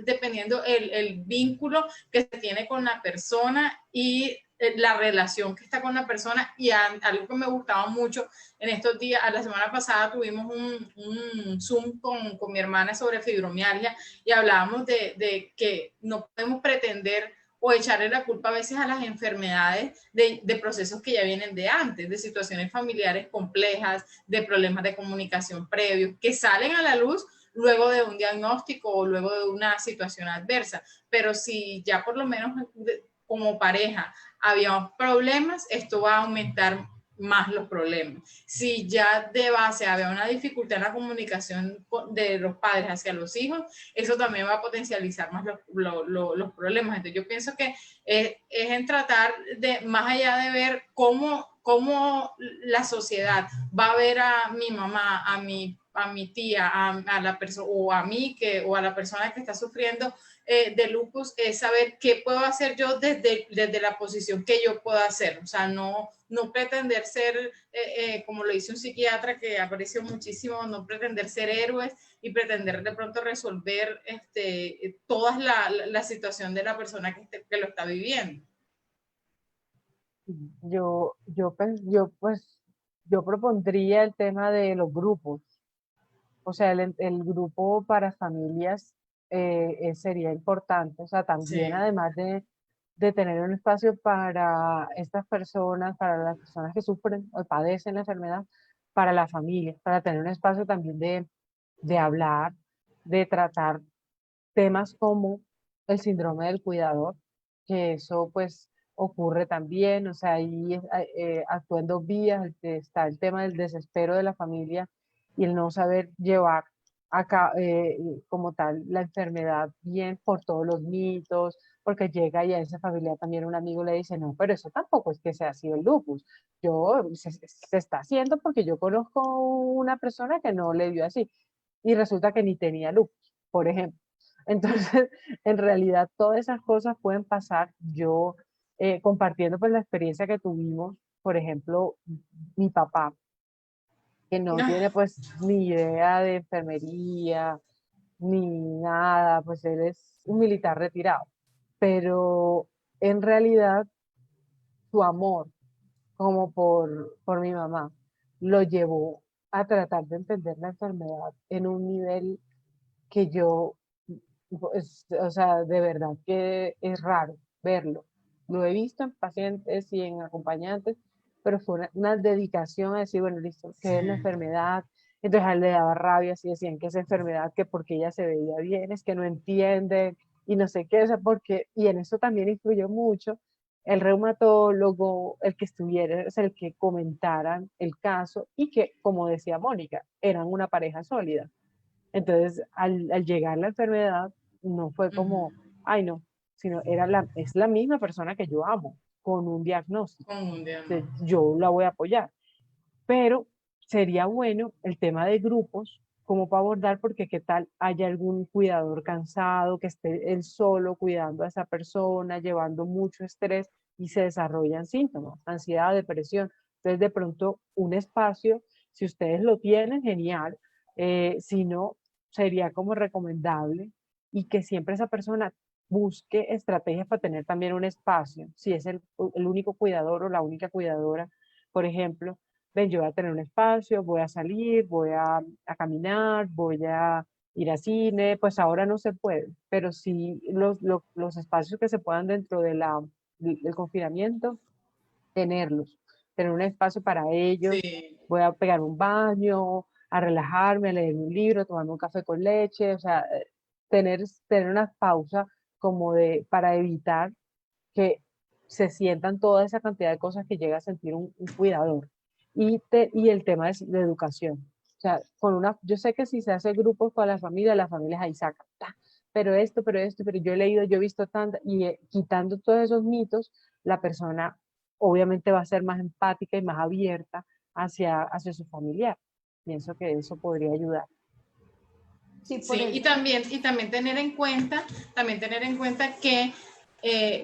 dependiendo el vínculo que se tiene con la persona y la relación que está con la persona. Y algo que me gustaba mucho en estos días, a la semana pasada tuvimos un Zoom con mi hermana sobre fibromialgia y hablábamos de que no podemos pretender o echarle la culpa a veces a las enfermedades de procesos que ya vienen de antes, de situaciones familiares complejas, de problemas de comunicación previos, que salen a la luz luego de un diagnóstico o luego de una situación adversa. Pero si ya por lo menos como pareja había problemas, esto va a aumentar más los problemas. Si ya de base había una dificultad en la comunicación de los padres hacia los hijos, eso también va a potencializar más los problemas. Entonces yo pienso que es en tratar de, más allá de ver cómo la sociedad va a ver a mi mamá, a mi tía, a la persona, o a mí, o a la persona que está sufriendo de lupus, es saber qué puedo hacer yo desde la posición que yo puedo hacer. O sea, no pretender ser, como lo dice un psiquiatra que apareció muchísimo, no pretender ser héroes y pretender de pronto resolver toda la situación de la persona que lo está viviendo. Yo propondría el tema de los grupos. O sea, el grupo para familias sería importante. O sea, también Sí. además de tener un espacio para estas personas, para las personas que sufren o padecen la enfermedad, para la familia, para tener un espacio también de hablar, de tratar temas como el síndrome del cuidador, que eso pues ocurre también. O sea, ahí actúa en dos vías. Está el tema del desespero de la familia y el no saber llevar acá como tal la enfermedad bien por todos los mitos, porque llega y a esa familia también un amigo le dice, no, pero eso tampoco es que sea sido el lupus. Se está haciendo porque yo conozco una persona que no le dio así y resulta que ni tenía lupus, por ejemplo. Entonces, en realidad, todas esas cosas pueden pasar. Yo, compartiendo pues la experiencia que tuvimos, por ejemplo, mi papá, que no tiene pues ni idea de enfermería, ni nada, pues él es un militar retirado, pero en realidad su amor como por mi mamá lo llevó a tratar de entender la enfermedad en un nivel que yo, pues, o sea, de verdad que es raro verlo. Lo he visto en pacientes y en acompañantes, pero fue una dedicación a decir, bueno, listo, ¿qué es la enfermedad? Entonces a él le daba rabia si decían que es enfermedad, que porque ella se veía bien, es que no entienden y no sé qué, o sea, porque, y en eso también influyó mucho el reumatólogo, el que estuviera, o sea, el que comentaran el caso y que, como decía Mónica, eran una pareja sólida. Entonces, al llegar la enfermedad, no fue como, ay no, sino es la misma persona que yo amo, con un diagnóstico. Con un Entonces, diagnóstico. yo la voy a apoyar. Pero sería bueno el tema de grupos, como para abordar, porque qué tal haya algún cuidador cansado, que esté él solo cuidando a esa persona, llevando mucho estrés y se desarrollan síntomas, ansiedad, depresión. Entonces, de pronto, un espacio, si ustedes lo tienen, genial. Si no, sería como recomendable y que siempre esa persona busque estrategias para tener también un espacio, si es el único cuidador o la única cuidadora, por ejemplo. Ven, yo voy a tener un espacio, voy a salir, voy a caminar, voy a ir a cine, pues ahora no se puede, pero sí los espacios que se puedan dentro del confinamiento, tener un espacio para ellos, Sí. voy a pegar un baño, a relajarme, a leer un libro, tomarme un café con leche, o sea, tener una pausa como para evitar que se sientan toda esa cantidad de cosas que llega a sentir un cuidador. Y el tema de educación. O sea, yo sé que si se hace grupos con las familias ahí sacan, pero yo he leído, yo he visto tanto, y quitando todos esos mitos, la persona obviamente va a ser más empática y más abierta hacia su familiar. Pienso que eso podría ayudar. Sí, por Sí, eso. y también tener en cuenta que,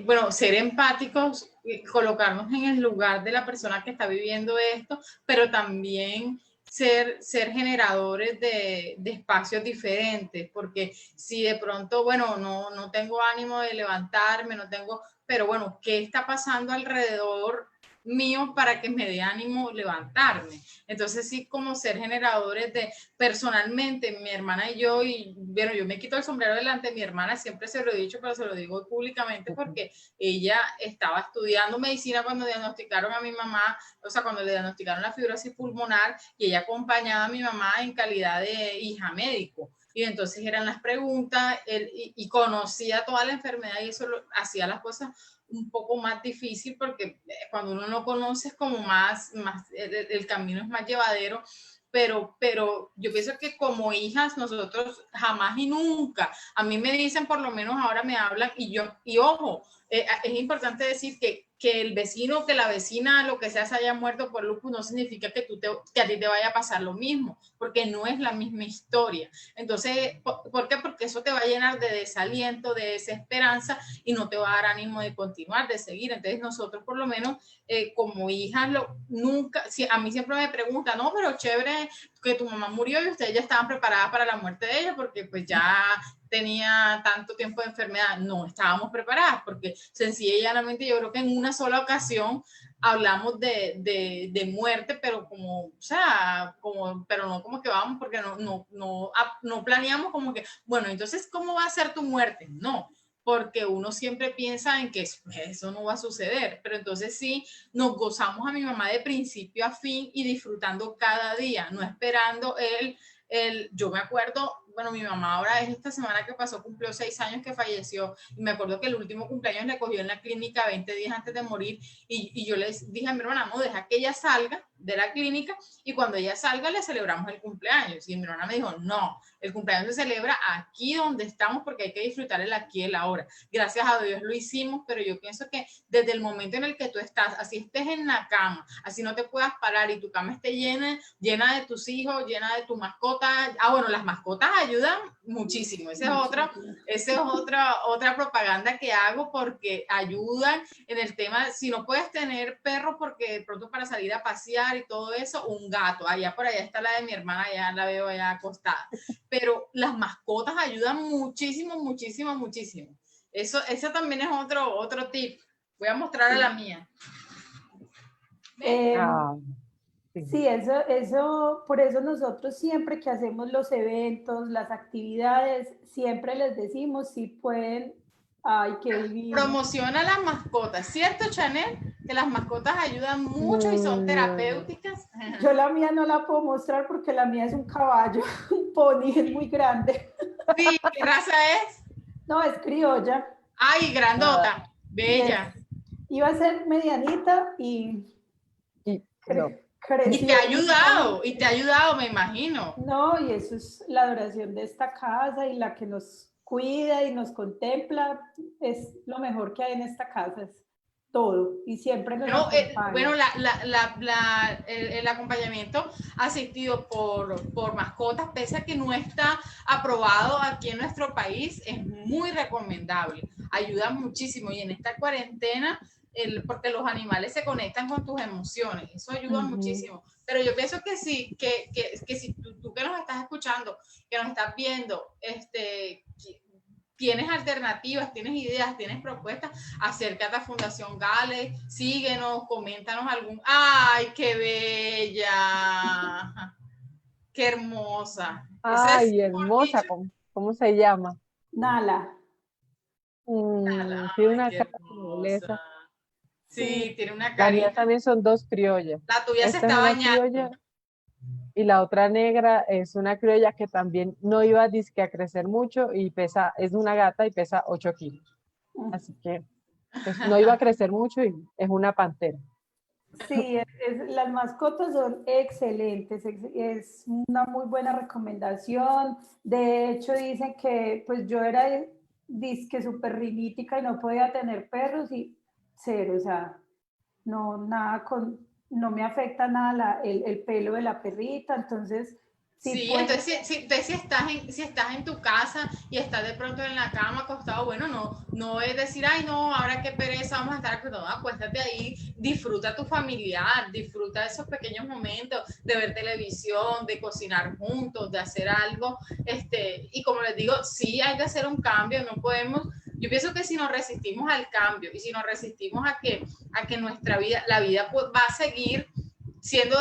bueno, ser empáticos, colocarnos en el lugar de la persona que está viviendo esto, pero también ser generadores de espacios diferentes, porque si de pronto, bueno, no tengo ánimo de levantarme, no tengo, pero bueno, ¿qué está pasando alrededor mío para que me dé ánimo levantarme? Entonces sí, como ser generadores de, personalmente, mi hermana y yo, y bueno, yo me quito el sombrero delante de mi hermana, siempre se lo he dicho, pero se lo digo públicamente porque ella estaba estudiando medicina cuando diagnosticaron a mi mamá, o sea, cuando le diagnosticaron la fibrosis pulmonar, y ella acompañaba a mi mamá en calidad de hija médico. Y entonces eran las preguntas, y conocía toda la enfermedad, y eso hacía las cosas un poco más difícil, porque cuando uno no conoce es como más el camino es más llevadero, pero yo pienso que como hijas nosotros jamás y nunca, a mí me dicen, por lo menos ahora me hablan, y ojo, es importante decir que el vecino, que la vecina, lo que sea, se haya muerto por lupus, no significa que a ti te vaya a pasar lo mismo, porque no es la misma historia. Entonces, ¿por qué? Porque eso te va a llenar de desaliento, de desesperanza, y no te va a dar ánimo de continuar, de seguir. Entonces, nosotros por lo menos, como hijas, nunca, a mí siempre me preguntan, no, pero chévere que tu mamá murió y ustedes ya estaban preparadas para la muerte de ella, porque pues ya tenía tanto tiempo de enfermedad. No estábamos preparadas, porque sencilla y llanamente yo creo que en una sola ocasión hablamos de muerte, pero como, o sea, como, pero no como que vamos, porque no planeamos como que, bueno, entonces, ¿cómo va a ser tu muerte? No, porque uno siempre piensa en que eso no va a suceder, pero entonces sí, nos gozamos a mi mamá de principio a fin y disfrutando cada día, no esperando yo me acuerdo, bueno, mi mamá ahora es esta semana que pasó, cumplió 6 años que falleció, y me acuerdo que el último cumpleaños le cogió en la clínica 20 días antes de morir, y yo les dije a mi hermana, no, deja que ella salga de la clínica, y cuando ella salga le celebramos el cumpleaños, y mi hermana me dijo, no, el cumpleaños se celebra aquí donde estamos, porque hay que disfrutar el aquí y el ahora. Gracias a Dios lo hicimos, pero yo pienso que desde el momento en el que tú estás, así estés en la cama, así no te puedas parar y tu cama esté llena de tus hijos, llena de tu mascota. Bueno, las mascotas ayudan muchísimo. Esa es otra propaganda que hago, porque ayudan en el tema, si no puedes tener perros porque de pronto para salir a pasear y todo eso, un gato. Allá por allá está la de mi hermana, ya la veo allá acostada. Pero las mascotas ayudan muchísimo, muchísimo, muchísimo. Eso también es otro tip. Voy a mostrar a la mía. Sí, eso, por eso nosotros siempre que hacemos los eventos, las actividades, siempre les decimos si pueden, ay, qué divino. Promociona las mascotas, ¿cierto, Chanel? Que las mascotas ayudan mucho y son terapéuticas. Yo la mía no la puedo mostrar porque la mía es un caballo, un pony, es muy grande. Sí, ¿qué raza es? No, es criolla. Ay, grandota, bella. Iba a ser medianita y no. creció. Y te ha ayudado, me imagino. No, y eso es la adoración de esta casa, y la que nos cuida y nos contempla, es lo mejor que hay en esta casa, es todo, y siempre nos acompaña. Bueno, el acompañamiento asistido por mascotas, pese a que no está aprobado aquí en nuestro país, es muy recomendable, ayuda muchísimo, y en esta cuarentena, porque los animales se conectan con tus emociones, eso ayuda muchísimo. Pero yo pienso que sí, que si tú que nos estás escuchando, que nos estás viendo, tienes alternativas, tienes ideas, tienes propuestas, acércate a Fundación Gales, síguenos, coméntanos algún. ¡Ay, qué bella! ¡Qué hermosa! ¡Ay, hermosa! ¿Cómo se llama? Nala. Tiene una cara violeta. Sí, tiene una carita. La mía también son dos criollas. La tuya se está bañando. Y la otra negra es una criolla que también no iba a crecer mucho, y es una gata y pesa 8 kilos. Así que pues, no iba a crecer mucho, y es una pantera. Sí, las mascotas son excelentes, es una muy buena recomendación. De hecho, dicen que pues yo era disque súper rinítica y no podía tener perros, y cero, o sea, no, no me afecta nada el pelo de la perrita, entonces... Sí, entonces si estás en tu casa y estás de pronto en la cama acostado, bueno, no es decir, ay no, ahora qué pereza, vamos a estar acostados, no, acuéstate ahí, disfruta tu familiar, disfruta de esos pequeños momentos de ver televisión, de cocinar juntos, de hacer algo, y como les digo, sí hay que hacer un cambio, no podemos Yo pienso que si nos resistimos al cambio y si nos resistimos a que nuestra vida, la vida pues, va a seguir siendo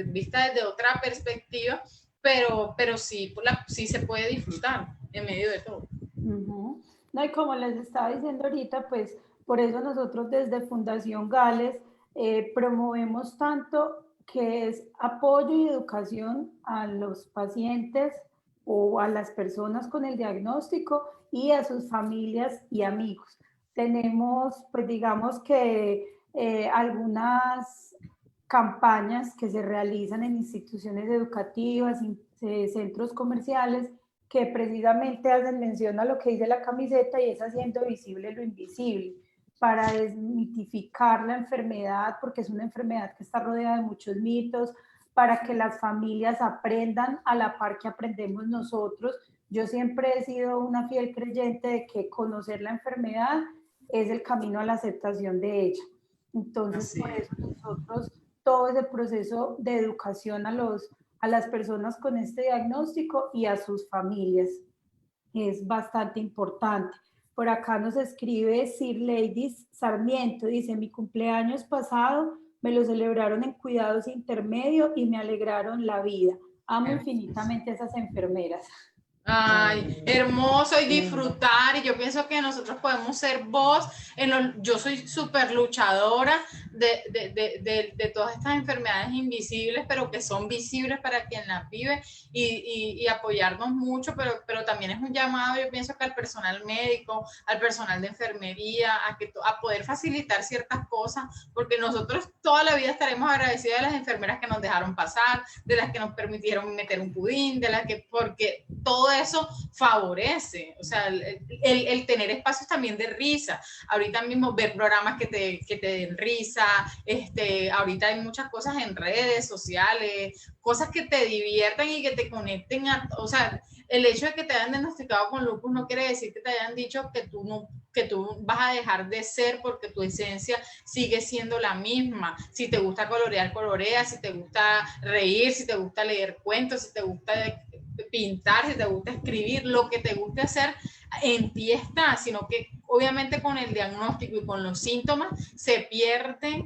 vista desde otra perspectiva, pero sí, sí se puede disfrutar en medio de todo. Uh-huh. No, y como les estaba diciendo ahorita, pues por eso nosotros desde Fundación Gales promovemos tanto que es apoyo y educación a los pacientes o a las personas con el diagnóstico y a sus familias y amigos. Tenemos, pues digamos que algunas campañas que se realizan en instituciones educativas, centros comerciales, que precisamente hacen mención a lo que dice la camiseta y es haciendo visible lo invisible, para desmitificar la enfermedad, porque es una enfermedad que está rodeada de muchos mitos, para que las familias aprendan a la par que aprendemos nosotros. Yo siempre he sido una fiel creyente de que conocer la enfermedad es el camino a la aceptación de ella. Entonces, por eso nosotros, todo ese proceso de educación a las personas con este diagnóstico y a sus familias es bastante importante. Por acá nos escribe Sir Ladies Sarmiento, dice, mi cumpleaños pasado me lo celebraron en cuidados intermedios y me alegraron la vida. Amo infinitamente a esas enfermeras. Ay, hermoso y disfrutar, y yo pienso que nosotros podemos ser voz yo soy súper luchadora de todas estas enfermedades invisibles, pero que son visibles para quien las vive y apoyarnos mucho, pero también es un llamado, yo pienso que al personal médico, al personal de enfermería, a poder facilitar ciertas cosas, porque nosotros toda la vida estaremos agradecidos de las enfermeras que nos dejaron pasar, de las que nos permitieron meter un pudín, porque todo eso favorece, o sea, el tener espacios también de risa. Ahorita mismo ver programas que te den risa, ahorita hay muchas cosas en redes sociales, cosas que te diviertan y que te conecten o sea, el hecho de que te hayan diagnosticado con lupus no quiere decir que te hayan dicho que tú vas a dejar de ser, porque tu esencia sigue siendo la misma. Si te gusta colorear, colorea, si te gusta reír, si te gusta leer cuentos, si te gusta pintar, si te gusta escribir, lo que te guste hacer, en ti está, sino que obviamente con el diagnóstico y con los síntomas se pierde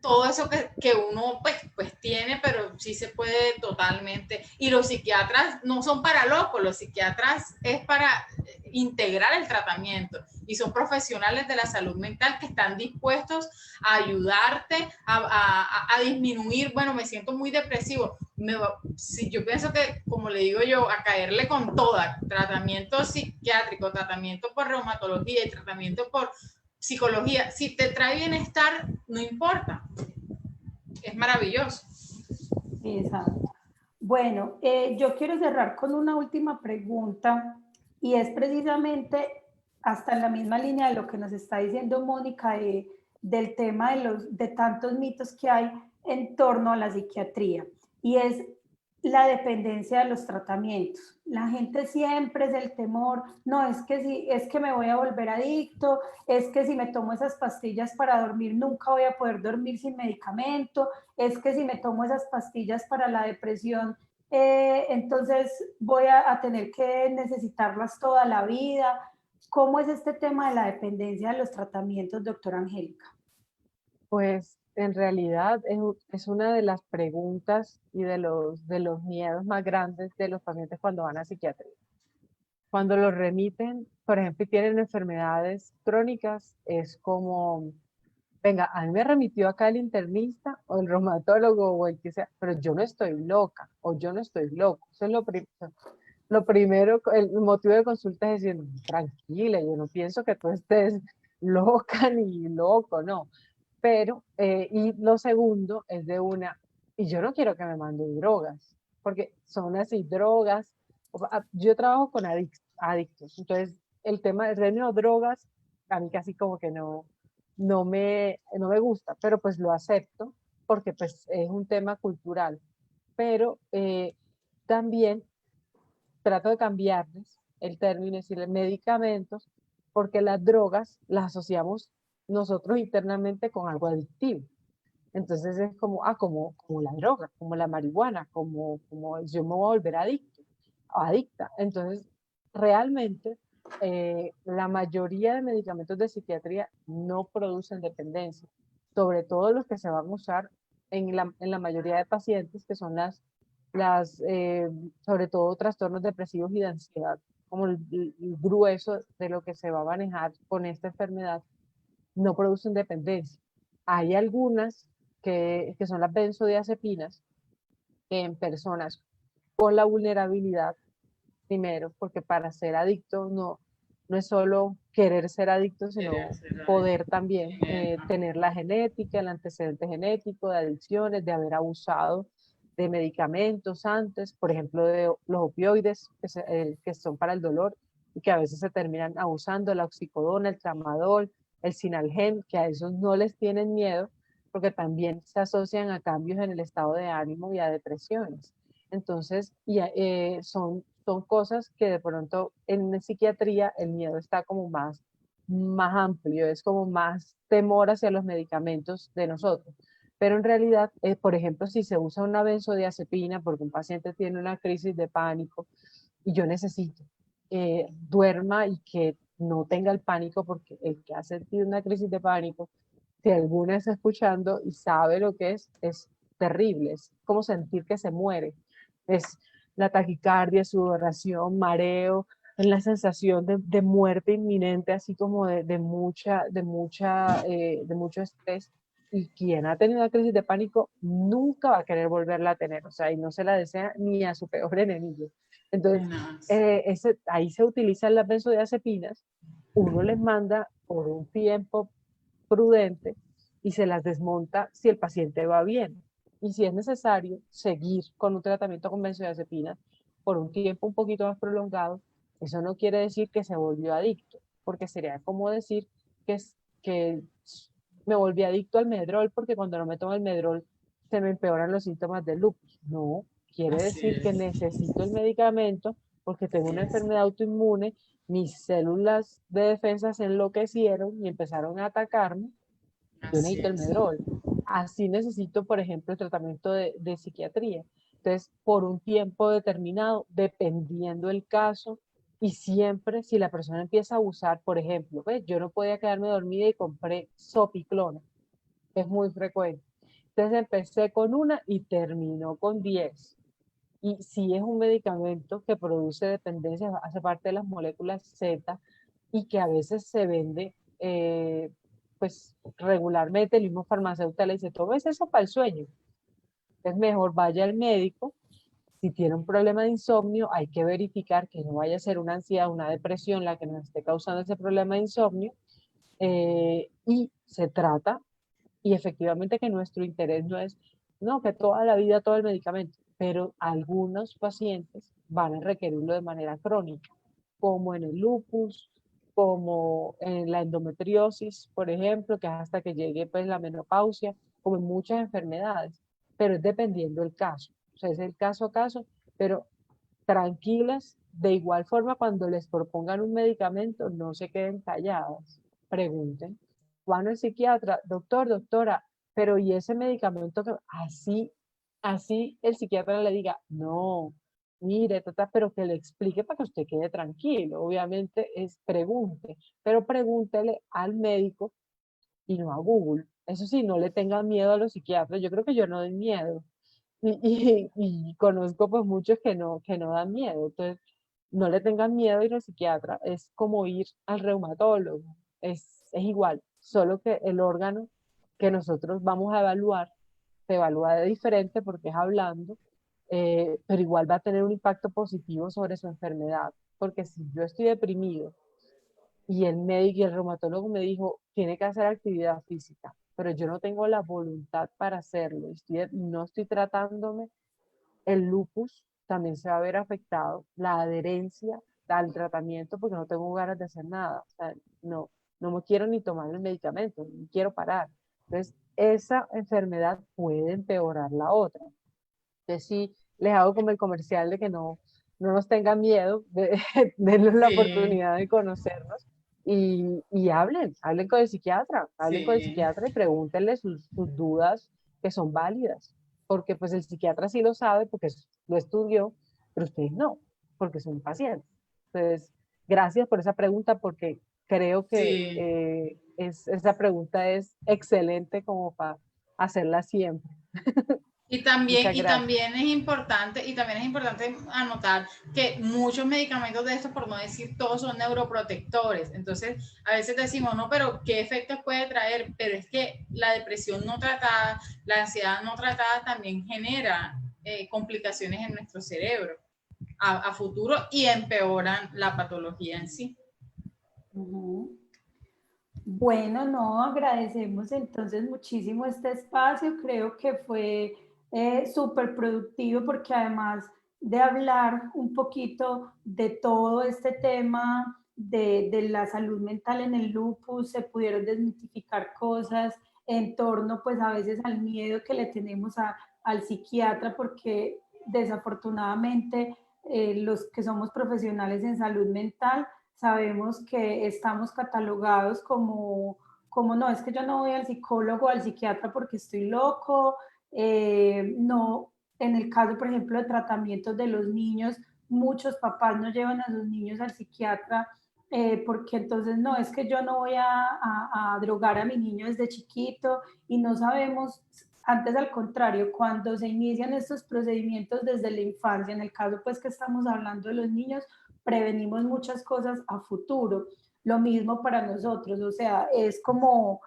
todo eso que uno pues tiene, pero sí se puede totalmente. Y los psiquiatras no son para locos, los psiquiatras es para integrar el tratamiento y son profesionales de la salud mental que están dispuestos a ayudarte a disminuir. Bueno, me siento muy depresivo. Yo pienso que, como le digo yo, a caerle con toda, tratamiento psiquiátrico, tratamiento por reumatología y tratamiento por psicología, si te trae bienestar, no importa, es maravilloso. Exacto. Bueno, yo quiero cerrar con una última pregunta y es precisamente hasta en la misma línea de lo que nos está diciendo Mónica del tema de tantos mitos que hay en torno a la psiquiatría, y es la dependencia de los tratamientos. La gente siempre es el temor, no, es que me voy a volver adicto, es que si me tomo esas pastillas para dormir nunca voy a poder dormir sin medicamento, es que si me tomo esas pastillas para la depresión, entonces voy a tener que necesitarlas toda la vida. ¿Cómo es este tema de la dependencia de los tratamientos, doctora Angélica? Pues en realidad es una de las preguntas y de los miedos más grandes de los pacientes cuando van a psiquiatría. Cuando los remiten, por ejemplo, y tienen enfermedades crónicas, es como, venga, a mí me remitió acá el internista o el reumatólogo o el que sea, pero yo no estoy loca o yo no estoy loco. Eso es lo primero, el motivo de consulta es decir, tranquila, yo no pienso que tú estés loca ni loco, no. Pero, y lo segundo es y yo no quiero que me manden drogas, porque son así, drogas. Yo trabajo con adictos, entonces el tema del término drogas, a mí casi como que no me gusta, pero pues lo acepto, porque pues es un tema cultural. Pero también trato de cambiarles el término, es decir, medicamentos, porque las drogas las asociamos nosotros internamente con algo adictivo. Entonces es como la droga, como la marihuana, como yo me voy a volver adicta. Entonces, realmente la mayoría de medicamentos de psiquiatría no producen dependencia, sobre todo los que se van a usar en la mayoría de pacientes, que son sobre todo trastornos depresivos y de ansiedad, como el grueso de lo que se va a manejar con esta enfermedad, no producen dependencia. Hay algunas que son las benzodiazepinas, que en personas con la vulnerabilidad, primero, porque para ser adicto no es solo querer ser adicto, sino poder también tener la genética, el antecedente genético de adicciones, de haber abusado de medicamentos antes, por ejemplo, de los opioides que son para el dolor y que a veces se terminan abusando, la oxicodona, el tramadol, el sinalgén, que a esos no les tienen miedo porque también se asocian a cambios en el estado de ánimo y a depresiones. Entonces, son cosas que de pronto en psiquiatría el miedo está como más amplio, es como más temor hacia los medicamentos de nosotros. Pero en realidad, por ejemplo, si se usa una benzodiazepina porque un paciente tiene una crisis de pánico y yo necesito duerma y que no tenga el pánico, porque el que ha sentido una crisis de pánico, si alguna está escuchando y sabe lo que es terrible, es como sentir que se muere. Es la taquicardia, sudoración, mareo, es la sensación de muerte inminente, así como de mucho estrés. Y quien ha tenido una crisis de pánico nunca va a querer volverla a tener, o sea, y no se la desea ni a su peor enemigo. Entonces, ahí se utilizan las benzodiazepinas, uno les manda por un tiempo prudente y se las desmonta si el paciente va bien. Y si es necesario seguir con un tratamiento con benzodiazepinas por un tiempo un poquito más prolongado, eso no quiere decir que se volvió adicto, porque sería como decir que me volví adicto al Medrol porque cuando no me tomo el Medrol se me empeoran los síntomas del lupus. No, quiere decir que necesito el medicamento porque tengo una enfermedad autoinmune, mis células de defensa se enloquecieron y empezaron a atacarme, yo necesito el Medrol. Así necesito, por ejemplo, el tratamiento de psiquiatría. Entonces, por un tiempo determinado, dependiendo el caso, y siempre si la persona empieza a abusar, por ejemplo, ¿ves? Yo no podía quedarme dormida y compré Sopiclona, es muy frecuente. Entonces empecé con una y terminó con 10. Y sí es un medicamento que produce dependencia, hace parte de las moléculas Z y que a veces se vende pues regularmente. El mismo farmacéutico le dice, tomes eso para el sueño. Es mejor vaya al médico. Si tiene un problema de insomnio, hay que verificar que no vaya a ser una ansiedad, una depresión la que nos esté causando ese problema de insomnio. Y se trata, y efectivamente que nuestro interés no es, no, que toda la vida todo el medicamento, pero algunos pacientes van a requerirlo de manera crónica, como en el lupus, como en la endometriosis, por ejemplo, que es hasta que llegue pues la menopausia, como en muchas enfermedades, pero es dependiendo del caso, o sea, es el caso a caso, pero tranquilas, de igual forma cuando les propongan un medicamento, no se queden calladas, pregunten. Van al psiquiatra, doctor, doctora, pero ¿y ese medicamento que así el psiquiatra le diga, no, mire, tata, pero que le explique para que usted quede tranquilo? Obviamente es pregunte, pero pregúntele al médico y no a Google. Eso sí, no le tengan miedo a los psiquiatras. Yo creo que yo no doy miedo. Y conozco pues muchos que no dan miedo. Entonces, no le tengan miedo a ir al psiquiatra. Es como ir al reumatólogo. Es igual, solo que el órgano que nosotros vamos a evaluar se evalúa de diferente porque es hablando, pero igual va a tener un impacto positivo sobre su enfermedad. Porque si yo estoy deprimido y el médico y el reumatólogo me dijo, tiene que hacer actividad física, pero yo no tengo la voluntad para hacerlo, no estoy tratándome, el lupus también se va a ver afectado, la adherencia al tratamiento, porque no tengo ganas de hacer nada, o sea, no me quiero ni tomar el medicamento, ni quiero parar. Entonces, esa enfermedad puede empeorar la otra. Entonces, sí, les hago como el comercial de que no nos tengan miedo, denles la oportunidad de conocernos y hablen con el psiquiatra, hablen con el psiquiatra y pregúntenle sus dudas que son válidas, porque pues el psiquiatra sí lo sabe porque lo estudió, pero ustedes no, porque son pacientes. Entonces, gracias por esa pregunta porque creo que Sí. esa pregunta es excelente como para hacerla siempre. Muchas gracias. Y también es importante anotar que muchos medicamentos de estos, por no decir todos, son neuroprotectores. Entonces, a veces decimos, no, pero ¿qué efectos puede traer? Pero es que la depresión no tratada, la ansiedad no tratada también genera complicaciones en nuestro cerebro a futuro y empeoran la patología en sí. Ujú. Bueno, no, agradecemos entonces muchísimo este espacio. Creo que fue súper productivo porque además de hablar un poquito de todo este tema de la salud mental en el lupus, se pudieron desmitificar cosas en torno pues a veces al miedo que le tenemos al psiquiatra porque desafortunadamente los que somos profesionales en salud mental sabemos que estamos catalogados como no, es que yo no voy al psicólogo o al psiquiatra porque estoy loco, no, en el caso, por ejemplo, de tratamientos de los niños, muchos papás no llevan a sus niños al psiquiatra porque entonces no, es que yo no voy a drogar a mi niño desde chiquito y no sabemos, antes al contrario, cuando se inician estos procedimientos desde la infancia, en el caso pues que estamos hablando de los niños, prevenimos muchas cosas a futuro. Lo mismo para nosotros, o sea, es como,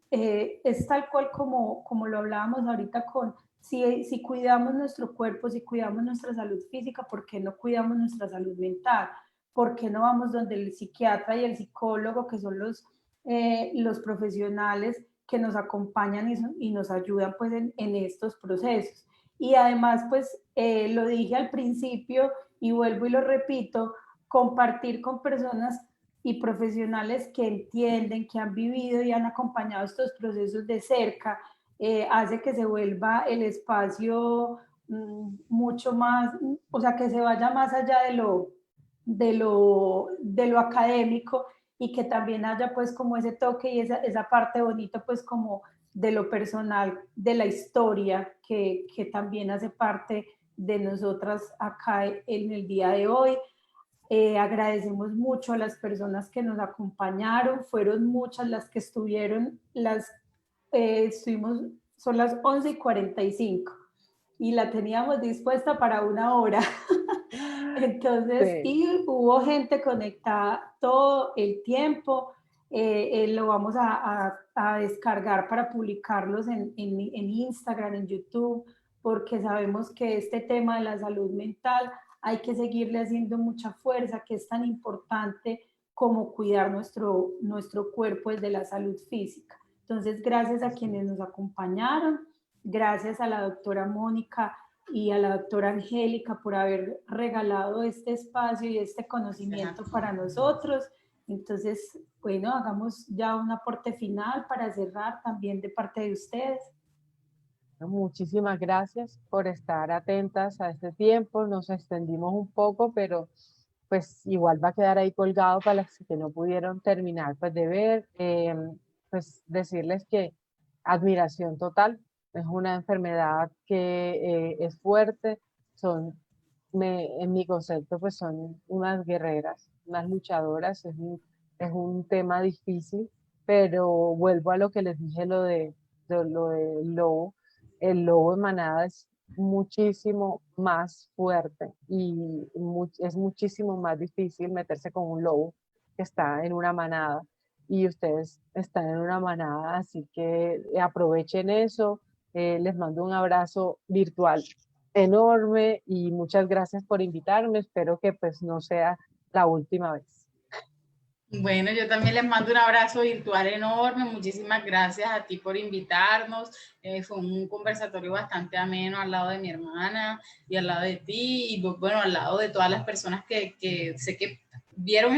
es tal cual como lo hablábamos ahorita con, si cuidamos nuestro cuerpo, si cuidamos nuestra salud física, ¿por qué no cuidamos nuestra salud mental? ¿Por qué no vamos donde el psiquiatra y el psicólogo, que son los profesionales que nos acompañan y nos ayudan pues en estos procesos? Y además, pues lo dije al principio y vuelvo y lo repito, compartir con personas y profesionales que entienden, que han vivido y han acompañado estos procesos de cerca, hace que se vuelva el espacio mucho más, o sea, que se vaya más allá de lo académico y que también haya pues como ese toque y esa parte bonita pues como de lo personal, de la historia que también hace parte de nosotras acá en el día de hoy. Agradecemos mucho a las personas que nos acompañaron, fueron muchas las que estuvieron, estuvimos, son las 11:45 y la teníamos dispuesta para 1 hora. Entonces, Sí. y hubo gente conectada todo el tiempo. Lo vamos a descargar para publicarlos en Instagram, en YouTube, porque sabemos que este tema de la salud mental hay que seguirle haciendo mucha fuerza, que es tan importante como cuidar nuestro cuerpo desde la salud física. Entonces, gracias a quienes nos acompañaron, gracias a la doctora Mónica y a la doctora Angélica por haber regalado este espacio y este conocimiento para nosotros. Entonces, bueno, hagamos ya un aporte final para cerrar también de parte de ustedes. Muchísimas gracias por estar atentas a este tiempo. Nos extendimos un poco, pero pues igual va a quedar ahí colgado para las que no pudieron terminar pues, de ver. Pues decirles que admiración total. Es una enfermedad que es fuerte. En mi concepto, pues son unas guerreras, unas luchadoras. Es un tema difícil, pero vuelvo a lo que les dije, lo del lobo. El lobo en manada es muchísimo más fuerte y es muchísimo más difícil meterse con un lobo que está en una manada y ustedes están en una manada, así que aprovechen eso. Les mando un abrazo virtual enorme y muchas gracias por invitarme. Espero que pues no sea la última vez. Bueno, yo también les mando un abrazo virtual enorme. Muchísimas gracias a ti por invitarnos. Fue un conversatorio bastante ameno al lado de mi hermana y al lado de ti y bueno, al lado de todas las personas que sé que vieron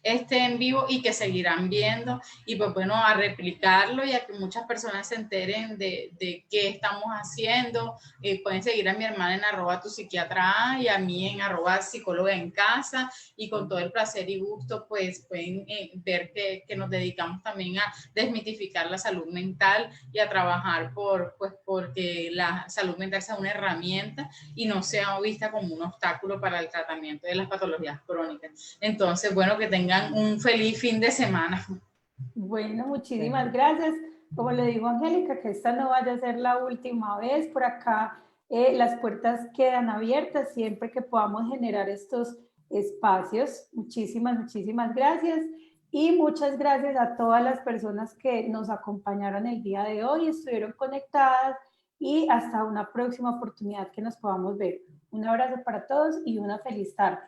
este en vivo y que seguirán viendo y pues bueno, a replicarlo y a que muchas personas se enteren de qué estamos haciendo. Pueden seguir a mi hermana en @tupsiquiatra y a mí en @psicóloga en casa y con todo el placer y gusto pues pueden ver que nos dedicamos también a desmitificar la salud mental y a trabajar porque la salud mental sea una herramienta y no sea vista como un obstáculo para el tratamiento de las patologías crónicas. Entonces, bueno, que tengan un feliz fin de semana. Bueno, muchísimas gracias. Como le digo a Angélica, que esta no vaya a ser la última vez. Por acá las puertas quedan abiertas siempre que podamos generar estos espacios. Muchísimas gracias. Y muchas gracias a todas las personas que nos acompañaron el día de hoy, estuvieron conectadas y hasta una próxima oportunidad que nos podamos ver. Un abrazo para todos y una feliz tarde.